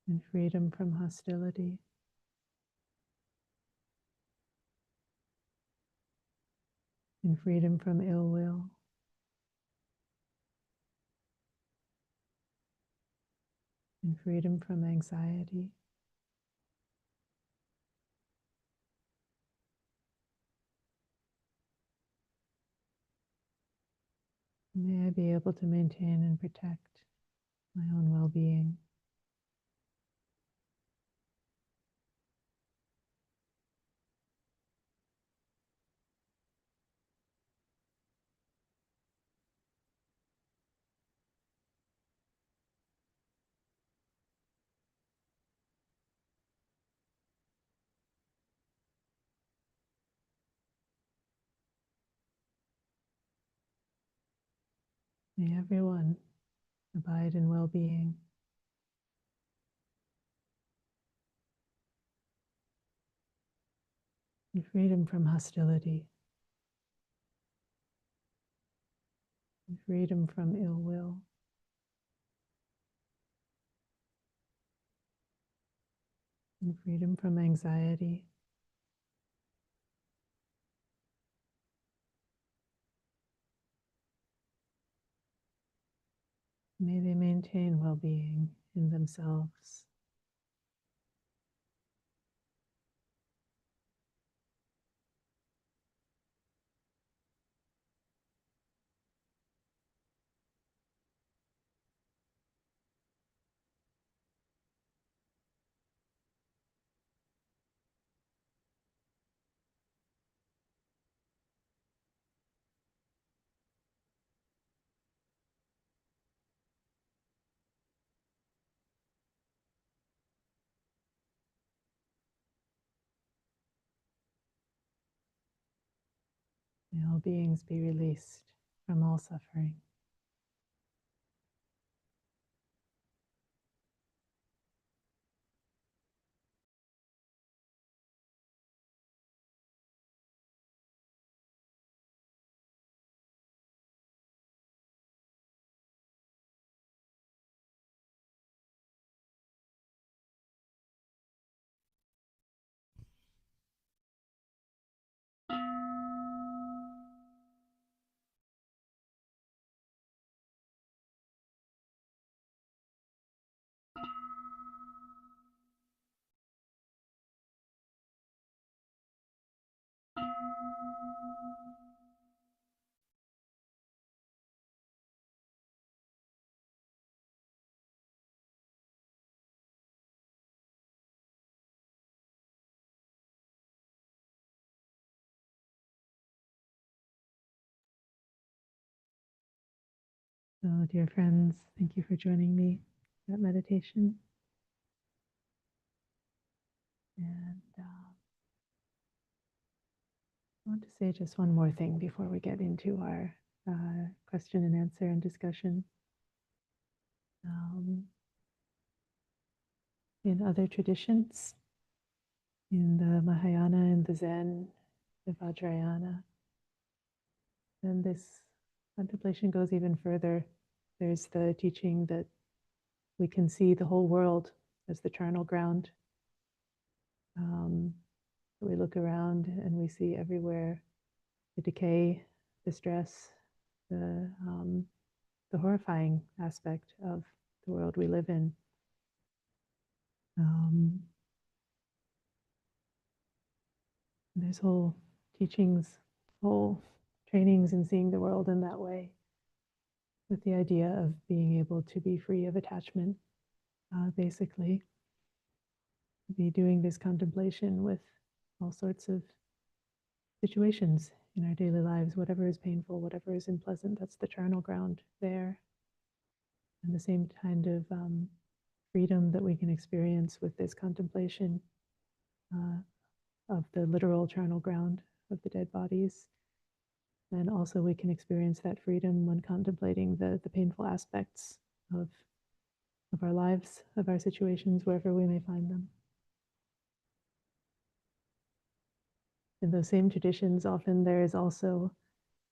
in freedom from hostility, in freedom from ill will, in freedom from anxiety. May I be able to maintain and protect my own well-being. May everyone abide in well-being. And freedom from hostility. And freedom from ill will. And freedom from anxiety. May they maintain well-being in themselves. May all beings be released from all suffering. So, dear friends, thank you for joining me for that meditation. And I want to say just one more thing before we get into our question and answer and discussion. In other traditions, in the Mahayana and the Zen, the Vajrayana, and this contemplation goes even further. There's the teaching that we can see the whole world as the charnel ground. We look around and we see everywhere the decay, the stress, the horrifying aspect of the world we live in. There's whole teachings, whole trainings in seeing the world in that way, with the idea of being able to be free of attachment, basically. Be doing this contemplation with all sorts of situations in our daily lives, whatever is painful, whatever is unpleasant, that's the charnel ground there. And the same kind of freedom that we can experience with this contemplation of the literal charnel ground of the dead bodies. And also we can experience that freedom when contemplating the painful aspects of our lives, of our situations, wherever we may find them. In those same traditions, often there is also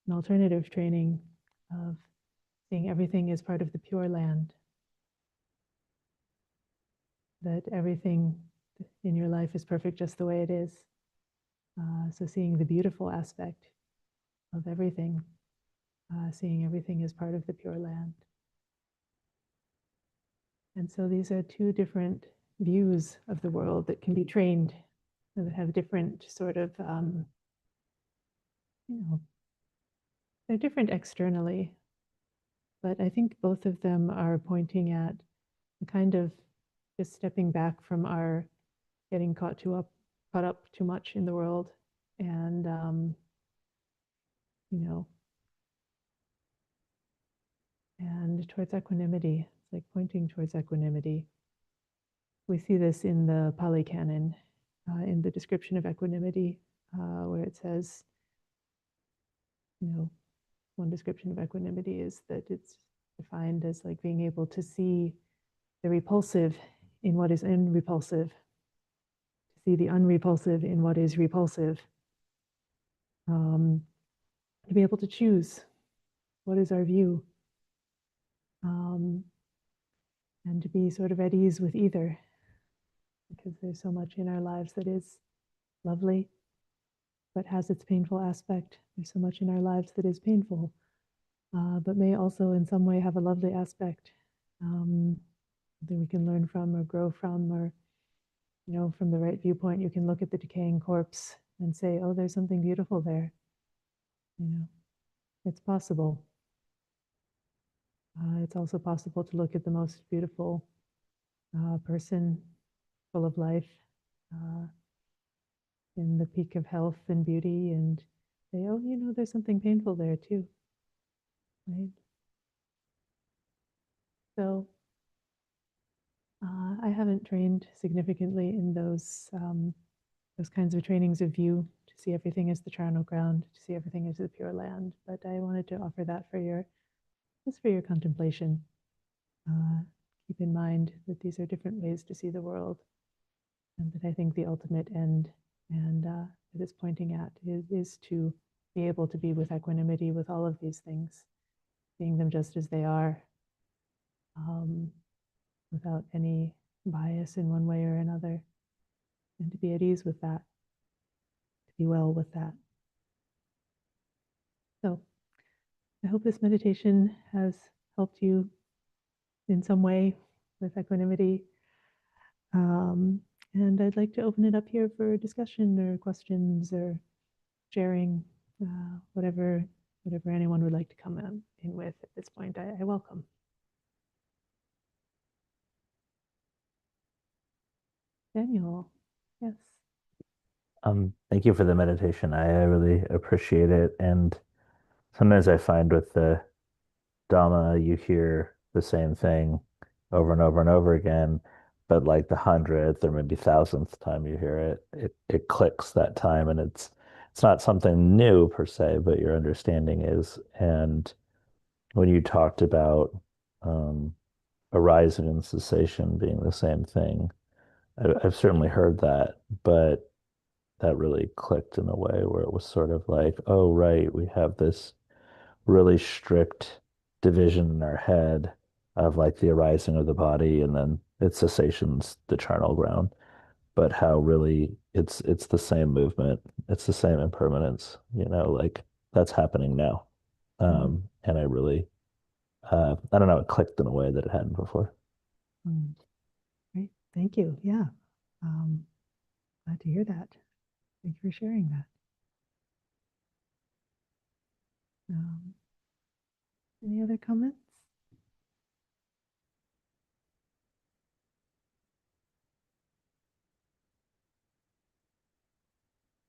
an alternative training of seeing everything as part of the Pure Land. That everything in your life is perfect just the way it is. So seeing the beautiful aspect of everything, seeing everything as part of the Pure Land. And so these are two different views of the world that can be trained, that have different sort of, they're different externally, but I think both of them are pointing at a kind of just stepping back from our getting caught up too much in the world, and and towards equanimity. It's like pointing towards equanimity. We see this in the Pali Canon, in the description of equanimity, where it says, one description of equanimity is that it's defined as like being able to see the repulsive in what is unrepulsive, to see the unrepulsive in what is repulsive, to be able to choose what is our view, and to be sort of at ease with either, because there's so much in our lives that is lovely but has its painful aspect. There's so much in our lives that is painful, but may also in some way have a lovely aspect that we can learn from or grow from, or, you know, from the right viewpoint, you can look at the decaying corpse and say, oh, there's something beautiful there. You know, it's possible. It's also possible to look at the most beautiful person, full of life, in the peak of health and beauty, and say, oh, you know, there's something painful there too, right? So I haven't trained significantly in those kinds of trainings of view, to see everything as the charnel ground, to see everything as the pure land. But I wanted to offer that for your, just for your contemplation. Keep in mind that these are different ways to see the world, and that I think the ultimate end, and that it's pointing at, is to be able to be with equanimity with all of these things, seeing them just as they are, without any bias in one way or another, and to be at ease with that, to be well with that. So I hope this meditation has helped you in some way with equanimity. And I'd like to open it up here for discussion or questions or sharing, whatever anyone would like to come in with at this point. I welcome. Daniel, yes. Thank you for the meditation. I really appreciate it. And sometimes I find with the Dhamma, you hear the same thing over and over and over again, but like the 100th or maybe 1,000th time you hear it, it clicks that time, and it's not something new per se, but your understanding is. And when you talked about arising and cessation being the same thing, I've certainly heard that, but that really clicked in a way where it was sort of like, oh, right, we have this really strict division in our head of like the arising of the body and then its cessation's the charnel ground, but how really it's the same movement, it's the same impermanence, you know, like that's happening now. And I really, I don't know, it clicked in a way that it hadn't before. Great, thank you. Yeah, glad to hear that. Thank you for sharing that. Any other comments?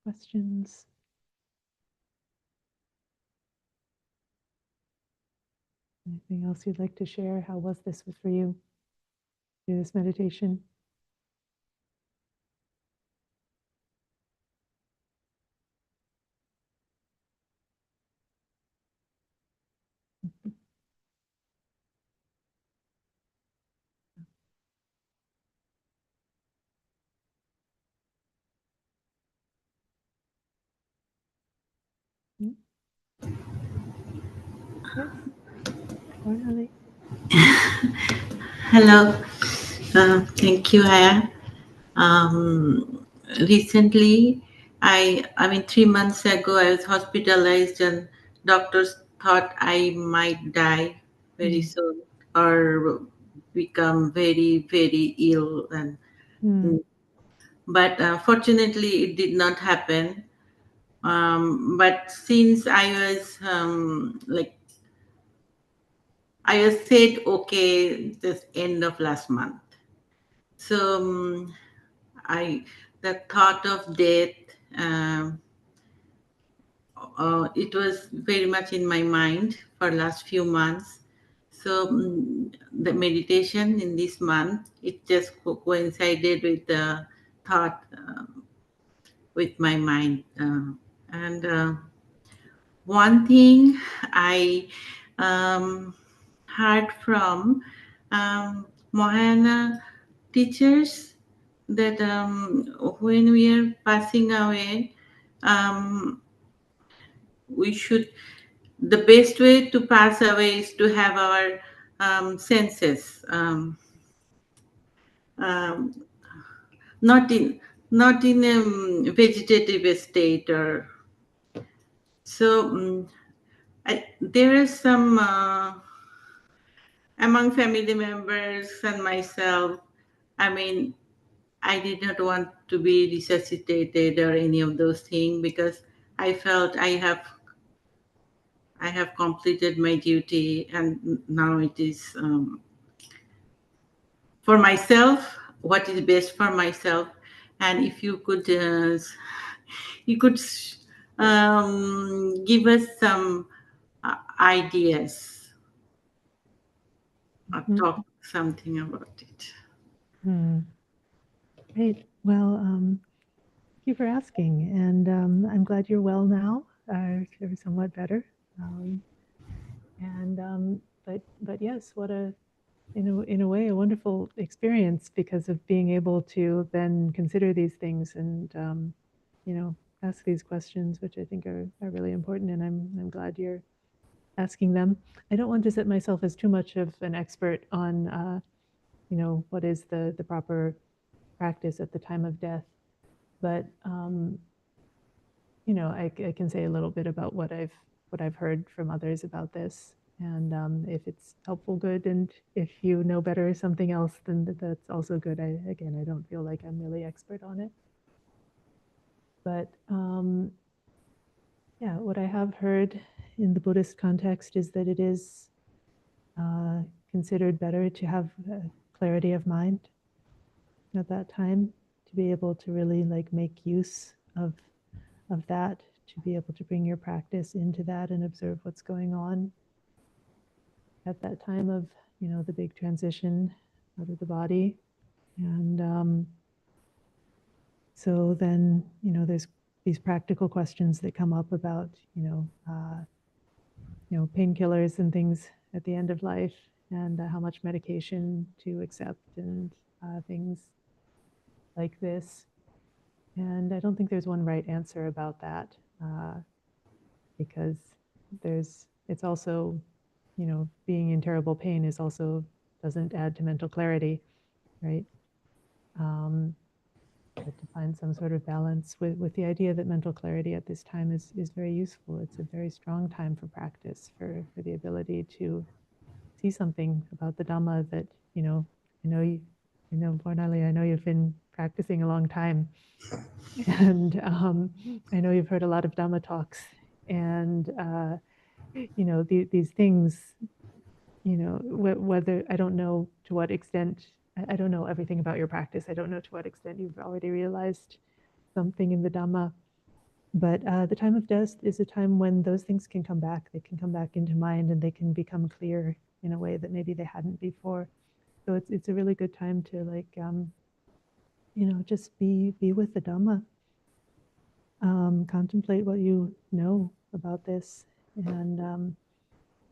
Questions? Anything else you'd like to share? How was this for you? Do this meditation? Yes. Finally. Hello. Thank you, Aya. Recently, I mean, 3 months ago, I was hospitalized, and doctors thought I might die very soon or become very, very ill. But fortunately, it did not happen. But since I was I was said okay this end of last month. So the thought of death, it was very much in my mind for last few months. So the meditation in this month, it just coincided with the thought with my mind, and one thing I heard from Mahayana teachers that when we are passing away, um, we should, the best way to pass away is to have our senses um, not in a vegetative state, or so. There is some among family members and myself. I mean, I did not want to be resuscitated or any of those things, because I felt I have completed my duty, and now it is for myself, what is best for myself. And if you could you could give us some ideas or Mhm. talk something about it. Great. Well, thank you for asking, and I'm glad you're well now, or somewhat better. Um, and but yes, what a in a way a wonderful experience, because of being able to then consider these things and ask these questions, which I think are really important, and I'm glad you're asking them. I don't want to set myself as too much of an expert on what is the proper practice at the time of death, but I can say a little bit about what I've heard from others about this, and if it's helpful, good, and if you know better something else, then that's also good. I don't feel like I'm really expert on it, but yeah, what I have heard in the Buddhist context is that it is considered better to have clarity of mind at that time, to be able to really like make use of that, to be able to bring your practice into that and observe what's going on at that time of the big transition out of the body. And so then there's these practical questions that come up about painkillers and things at the end of life, and how much medication to accept, and things like this. And I don't think there's one right answer about that, because it's also, being in terrible pain is also doesn't add to mental clarity, right? But to find some sort of balance with the idea that mental clarity at this time is very useful. It's a very strong time for practice, for the ability to see something about the Dhamma that, I know you, Varnali, I know you've been practicing a long time, and I know you've heard a lot of Dhamma talks, and these things, whether, I don't know to what extent, I don't know everything about your practice. I don't know to what extent you've already realized something in the Dhamma, but the time of death is a time when those things can come back. They can come back into mind, and they can become clear in a way that maybe they hadn't before. So it's a really good time to just be with the Dhamma, contemplate what you know about this, and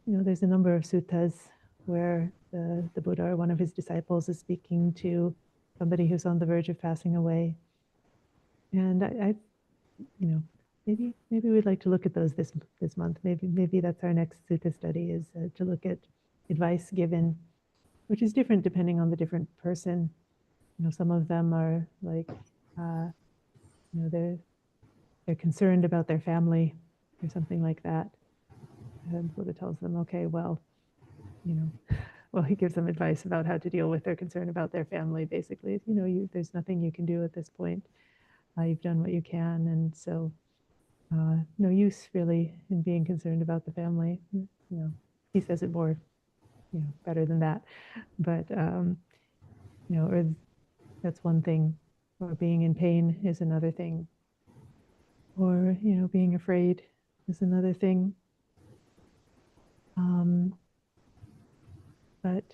there's a number of suttas where the Buddha or one of his disciples is speaking to somebody who's on the verge of passing away. And I maybe we'd like to look at those this month. Maybe that's our next sutta study, is to look at advice given, which is different depending on the different person. Some of them are like, they're concerned about their family or something like that. And Buddha tells them, okay, well, he gives them advice about how to deal with their concern about their family. Basically, there's nothing you can do at this point. You've done what you can, and so no use really in being concerned about the family. He says it more, better than that, but or that's one thing, or being in pain is another thing, or being afraid is another thing. But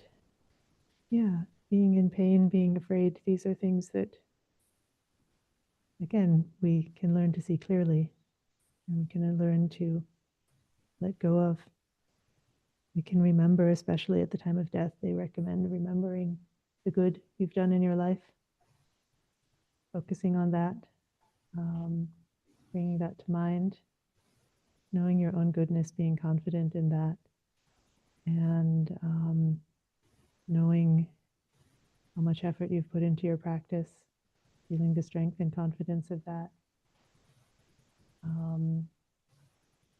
yeah, being in pain, being afraid, these are things that, again, we can learn to see clearly, and we can learn to let go of. We can remember, especially at the time of death, they recommend remembering the good you've done in your life, focusing on that, bringing that to mind, knowing your own goodness, being confident in that, and knowing how much effort you've put into your practice, feeling the strength and confidence of that.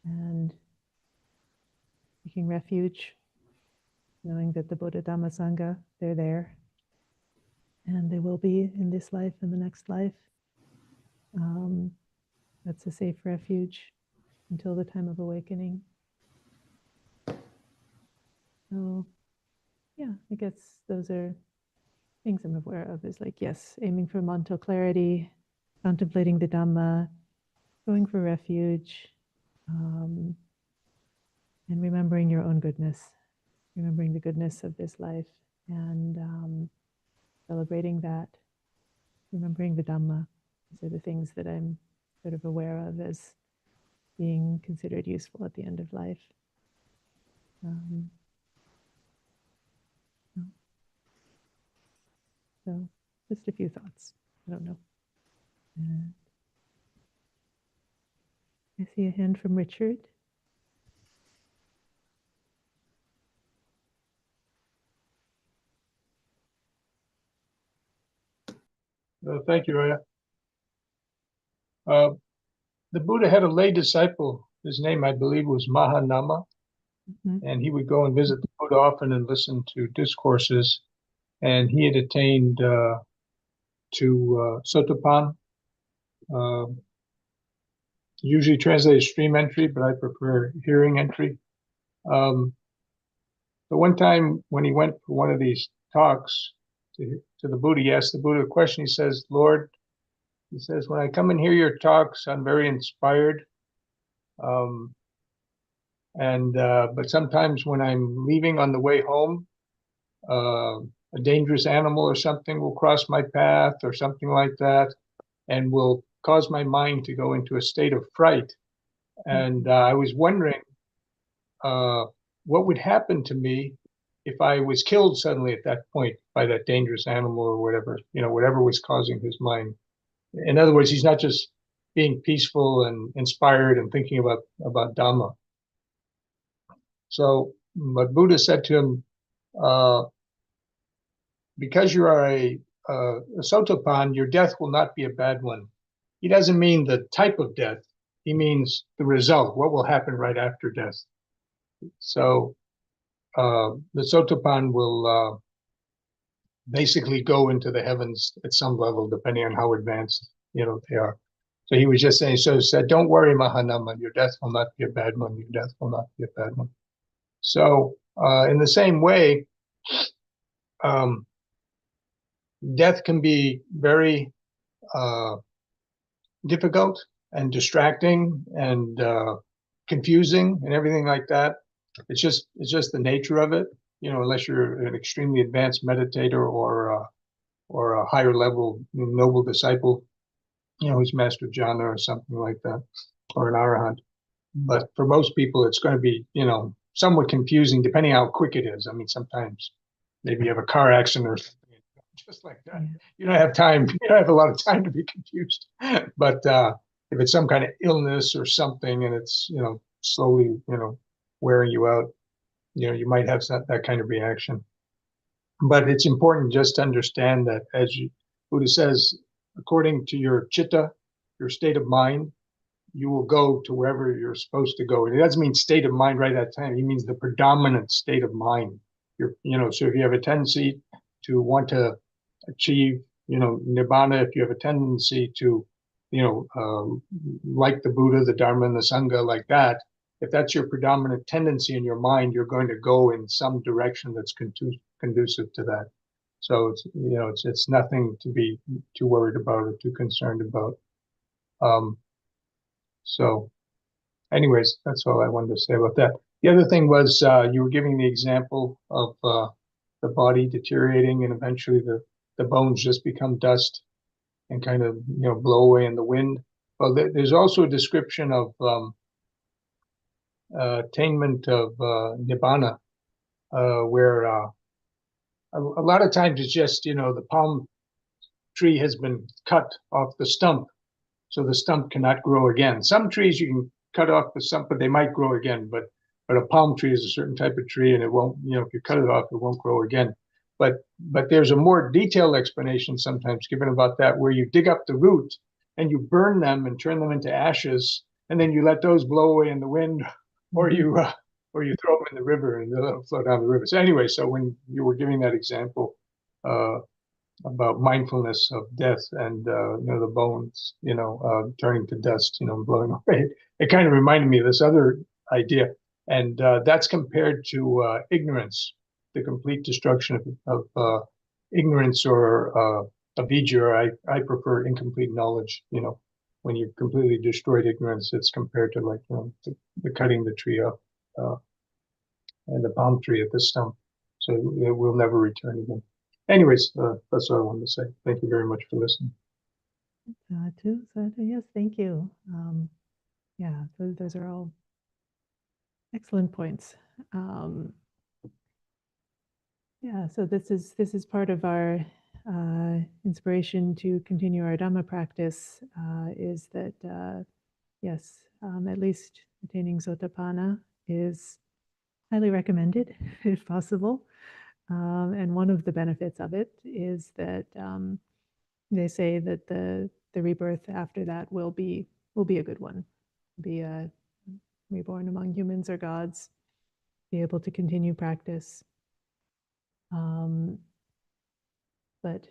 And taking refuge, knowing that the Buddha, Dhamma, Sangha, they're there, and they will be in this life and the next life. That's a safe refuge until the time of awakening. So, yeah, I guess those are things I'm aware of, is like, yes, aiming for mental clarity, contemplating the Dhamma, going for refuge, and remembering your own goodness, remembering the goodness of this life, and celebrating that, remembering the Dhamma. These are the things that I'm sort of aware of as being considered useful at the end of life. So just a few thoughts. I don't know. I see a hand from Richard. Thank you, Raya. The Buddha had a lay disciple. His name, I believe, was Mahanama. And he would go and visit the Buddha often and listen to discourses. And he had attained to Sotapan, usually translated stream entry, but I prefer hearing entry. But one time when he went for one of these talks to the Buddha, he asked the Buddha a question. He says, Lord, he says, when I come and hear your talks, I'm very inspired. But sometimes when I'm leaving on the way home, a dangerous animal or something will cross my path or something like that, and will cause my mind to go into a state of fright. And I was wondering what would happen to me if I was killed suddenly at that point by that dangerous animal or whatever, whatever was causing his mind. In other words, he's not just being peaceful and inspired and thinking about Dhamma. So, but Buddha said to him, because you are a Sotapan, your death will not be a bad one. He doesn't mean the type of death. He means the result, what will happen right after death. So the Sotapan will basically go into the heavens at some level, depending on how advanced they are. So he was just saying, said, don't worry, Mahanama, your death will not be a bad one. Your death will not be a bad one. So in the same way, death can be very difficult and distracting and confusing and everything like that. It's just the nature of it, unless you're an extremely advanced meditator or a higher level noble disciple, who's master jhana or something like that, or an arahant. But for most people, it's going to be, somewhat confusing depending how quick it is. I mean, sometimes maybe you have a car accident or something, just like that. You don't have time. You don't have a lot of time to be confused. But if it's some kind of illness or something, and it's slowly wearing you out, you might have that kind of reaction. But it's important just to understand that, as Buddha says, according to your chitta, your state of mind, you will go to wherever you're supposed to go. And it doesn't mean state of mind right at that time. It means the predominant state of mind. So if you have a tendency to want to achieve, nibbana, if you have a tendency to, like the Buddha, the Dharma, and the Sangha, like that, if that's your predominant tendency in your mind, you're going to go in some direction that's conducive to that. So it's nothing to be too worried about or too concerned about. So anyways, that's all I wanted to say about that. The other thing was you were giving the example of the body deteriorating and eventually the bones just become dust and kind of blow away in the wind. Well, there's also a description of attainment of nibbana, where a lot of times it's just, the palm tree has been cut off the stump, so the stump cannot grow again. Some trees you can cut off the stump, but they might grow again. But a palm tree is a certain type of tree, and it won't, if you cut it off, it won't grow again. But there's a more detailed explanation sometimes given about that, where you dig up the root and you burn them and turn them into ashes, and then you let those blow away in the wind, or you throw them in the river and they'll flow down the river. So anyway, so when you were giving that example about mindfulness of death and the bones, turning to dust, blowing away, it kind of reminded me of this other idea, and that's compared to ignorance, the complete destruction of ignorance, or avidya, or I prefer incomplete knowledge. When you've completely destroyed ignorance, it's compared to like the cutting the tree up and the palm tree at the stump, so it will never return again. Anyways, that's what I wanted to say. Thank you very much for listening. Sadhu, yes, thank you. Yeah, those are all excellent points. Yeah, so this is part of our inspiration to continue our Dhamma practice, is that, yes, at least attaining Sotapanna is highly recommended if possible. And one of the benefits of it is that they say that the rebirth after that will be a good one. Be reborn among humans or gods, be able to continue practice. But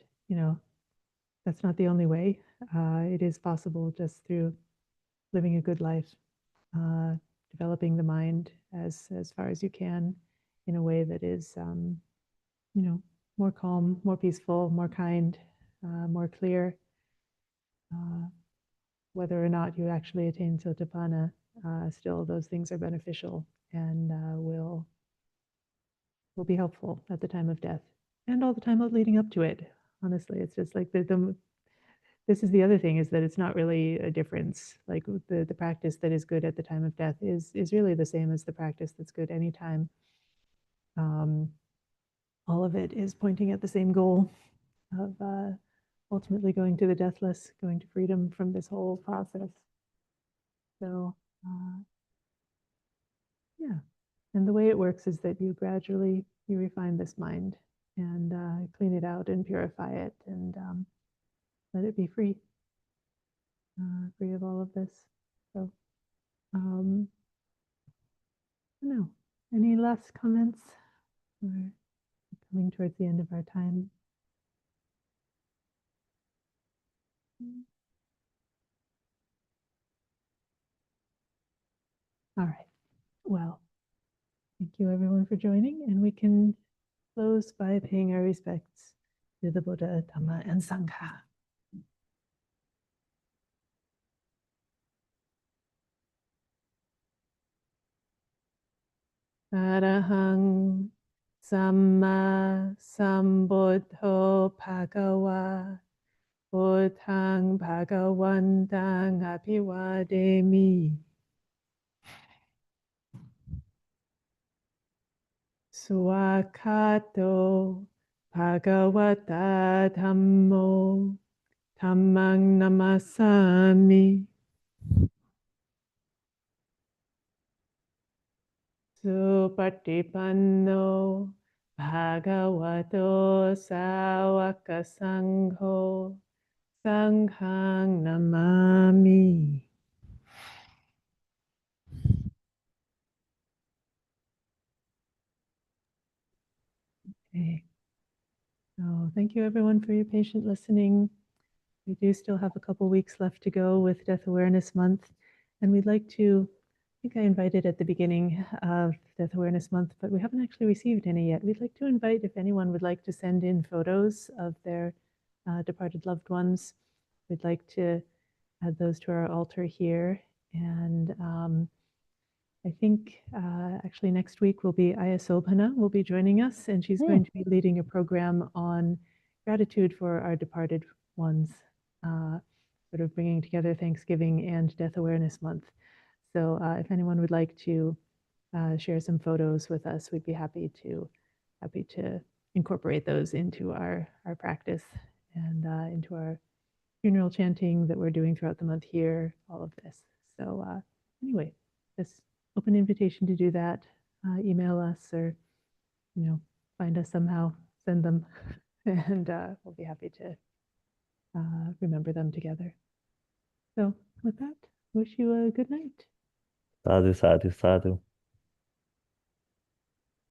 that's not the only way. It is possible just through living a good life, developing the mind as far as you can in a way that is more calm, more peaceful, more kind, more clear. Whether or not you actually attain Sotapanna, still those things are beneficial and will be helpful at the time of death and all the time leading up to it. Honestly, it's just like this is the other thing, is that it's not really a difference. Like the practice that is good at the time of death is really the same as the practice that's good anytime. All of it is pointing at the same goal of ultimately going to the deathless, going to freedom from this whole process. So, yeah. And the way it works is that you gradually, you refine this mind and clean it out and purify it and let it be free, free of all of this. So, no. Any last comments? We're coming towards the end of our time. All right. Well, thank you everyone for joining, and we can close by paying our respects to the Buddha, Dhamma, and Sangha. Arahang Samma Sambuddho Bhagawa Buddhang Bhagawantang Abhivademi. Swakato Bhagavata Dhammo Dhammang Namasami. Supatipanno Bhagavato Sawaka Sangho Sanghang Namami. Okay. So thank you everyone for your patient listening. We do still have a couple weeks left to go with Death Awareness Month, and we'd like to, I think I invited at the beginning of Death Awareness Month, but we haven't actually received any yet. We'd like to invite if anyone would like to send in photos of their departed loved ones. We'd like to add those to our altar here. And I think actually next week will be Ayasobhana will be joining us, and she's going to be leading a program on gratitude for our departed ones, sort of bringing together Thanksgiving and Death Awareness Month. So if anyone would like to share some photos with us, we'd be happy to incorporate those into our practice and into our funeral chanting that we're doing throughout the month here, all of this. So anyway, just open invitation to do that. Email us or, find us somehow, send them, and we'll be happy to remember them together. So with that, wish you a good night. Sadhu, sadhu, sadhu.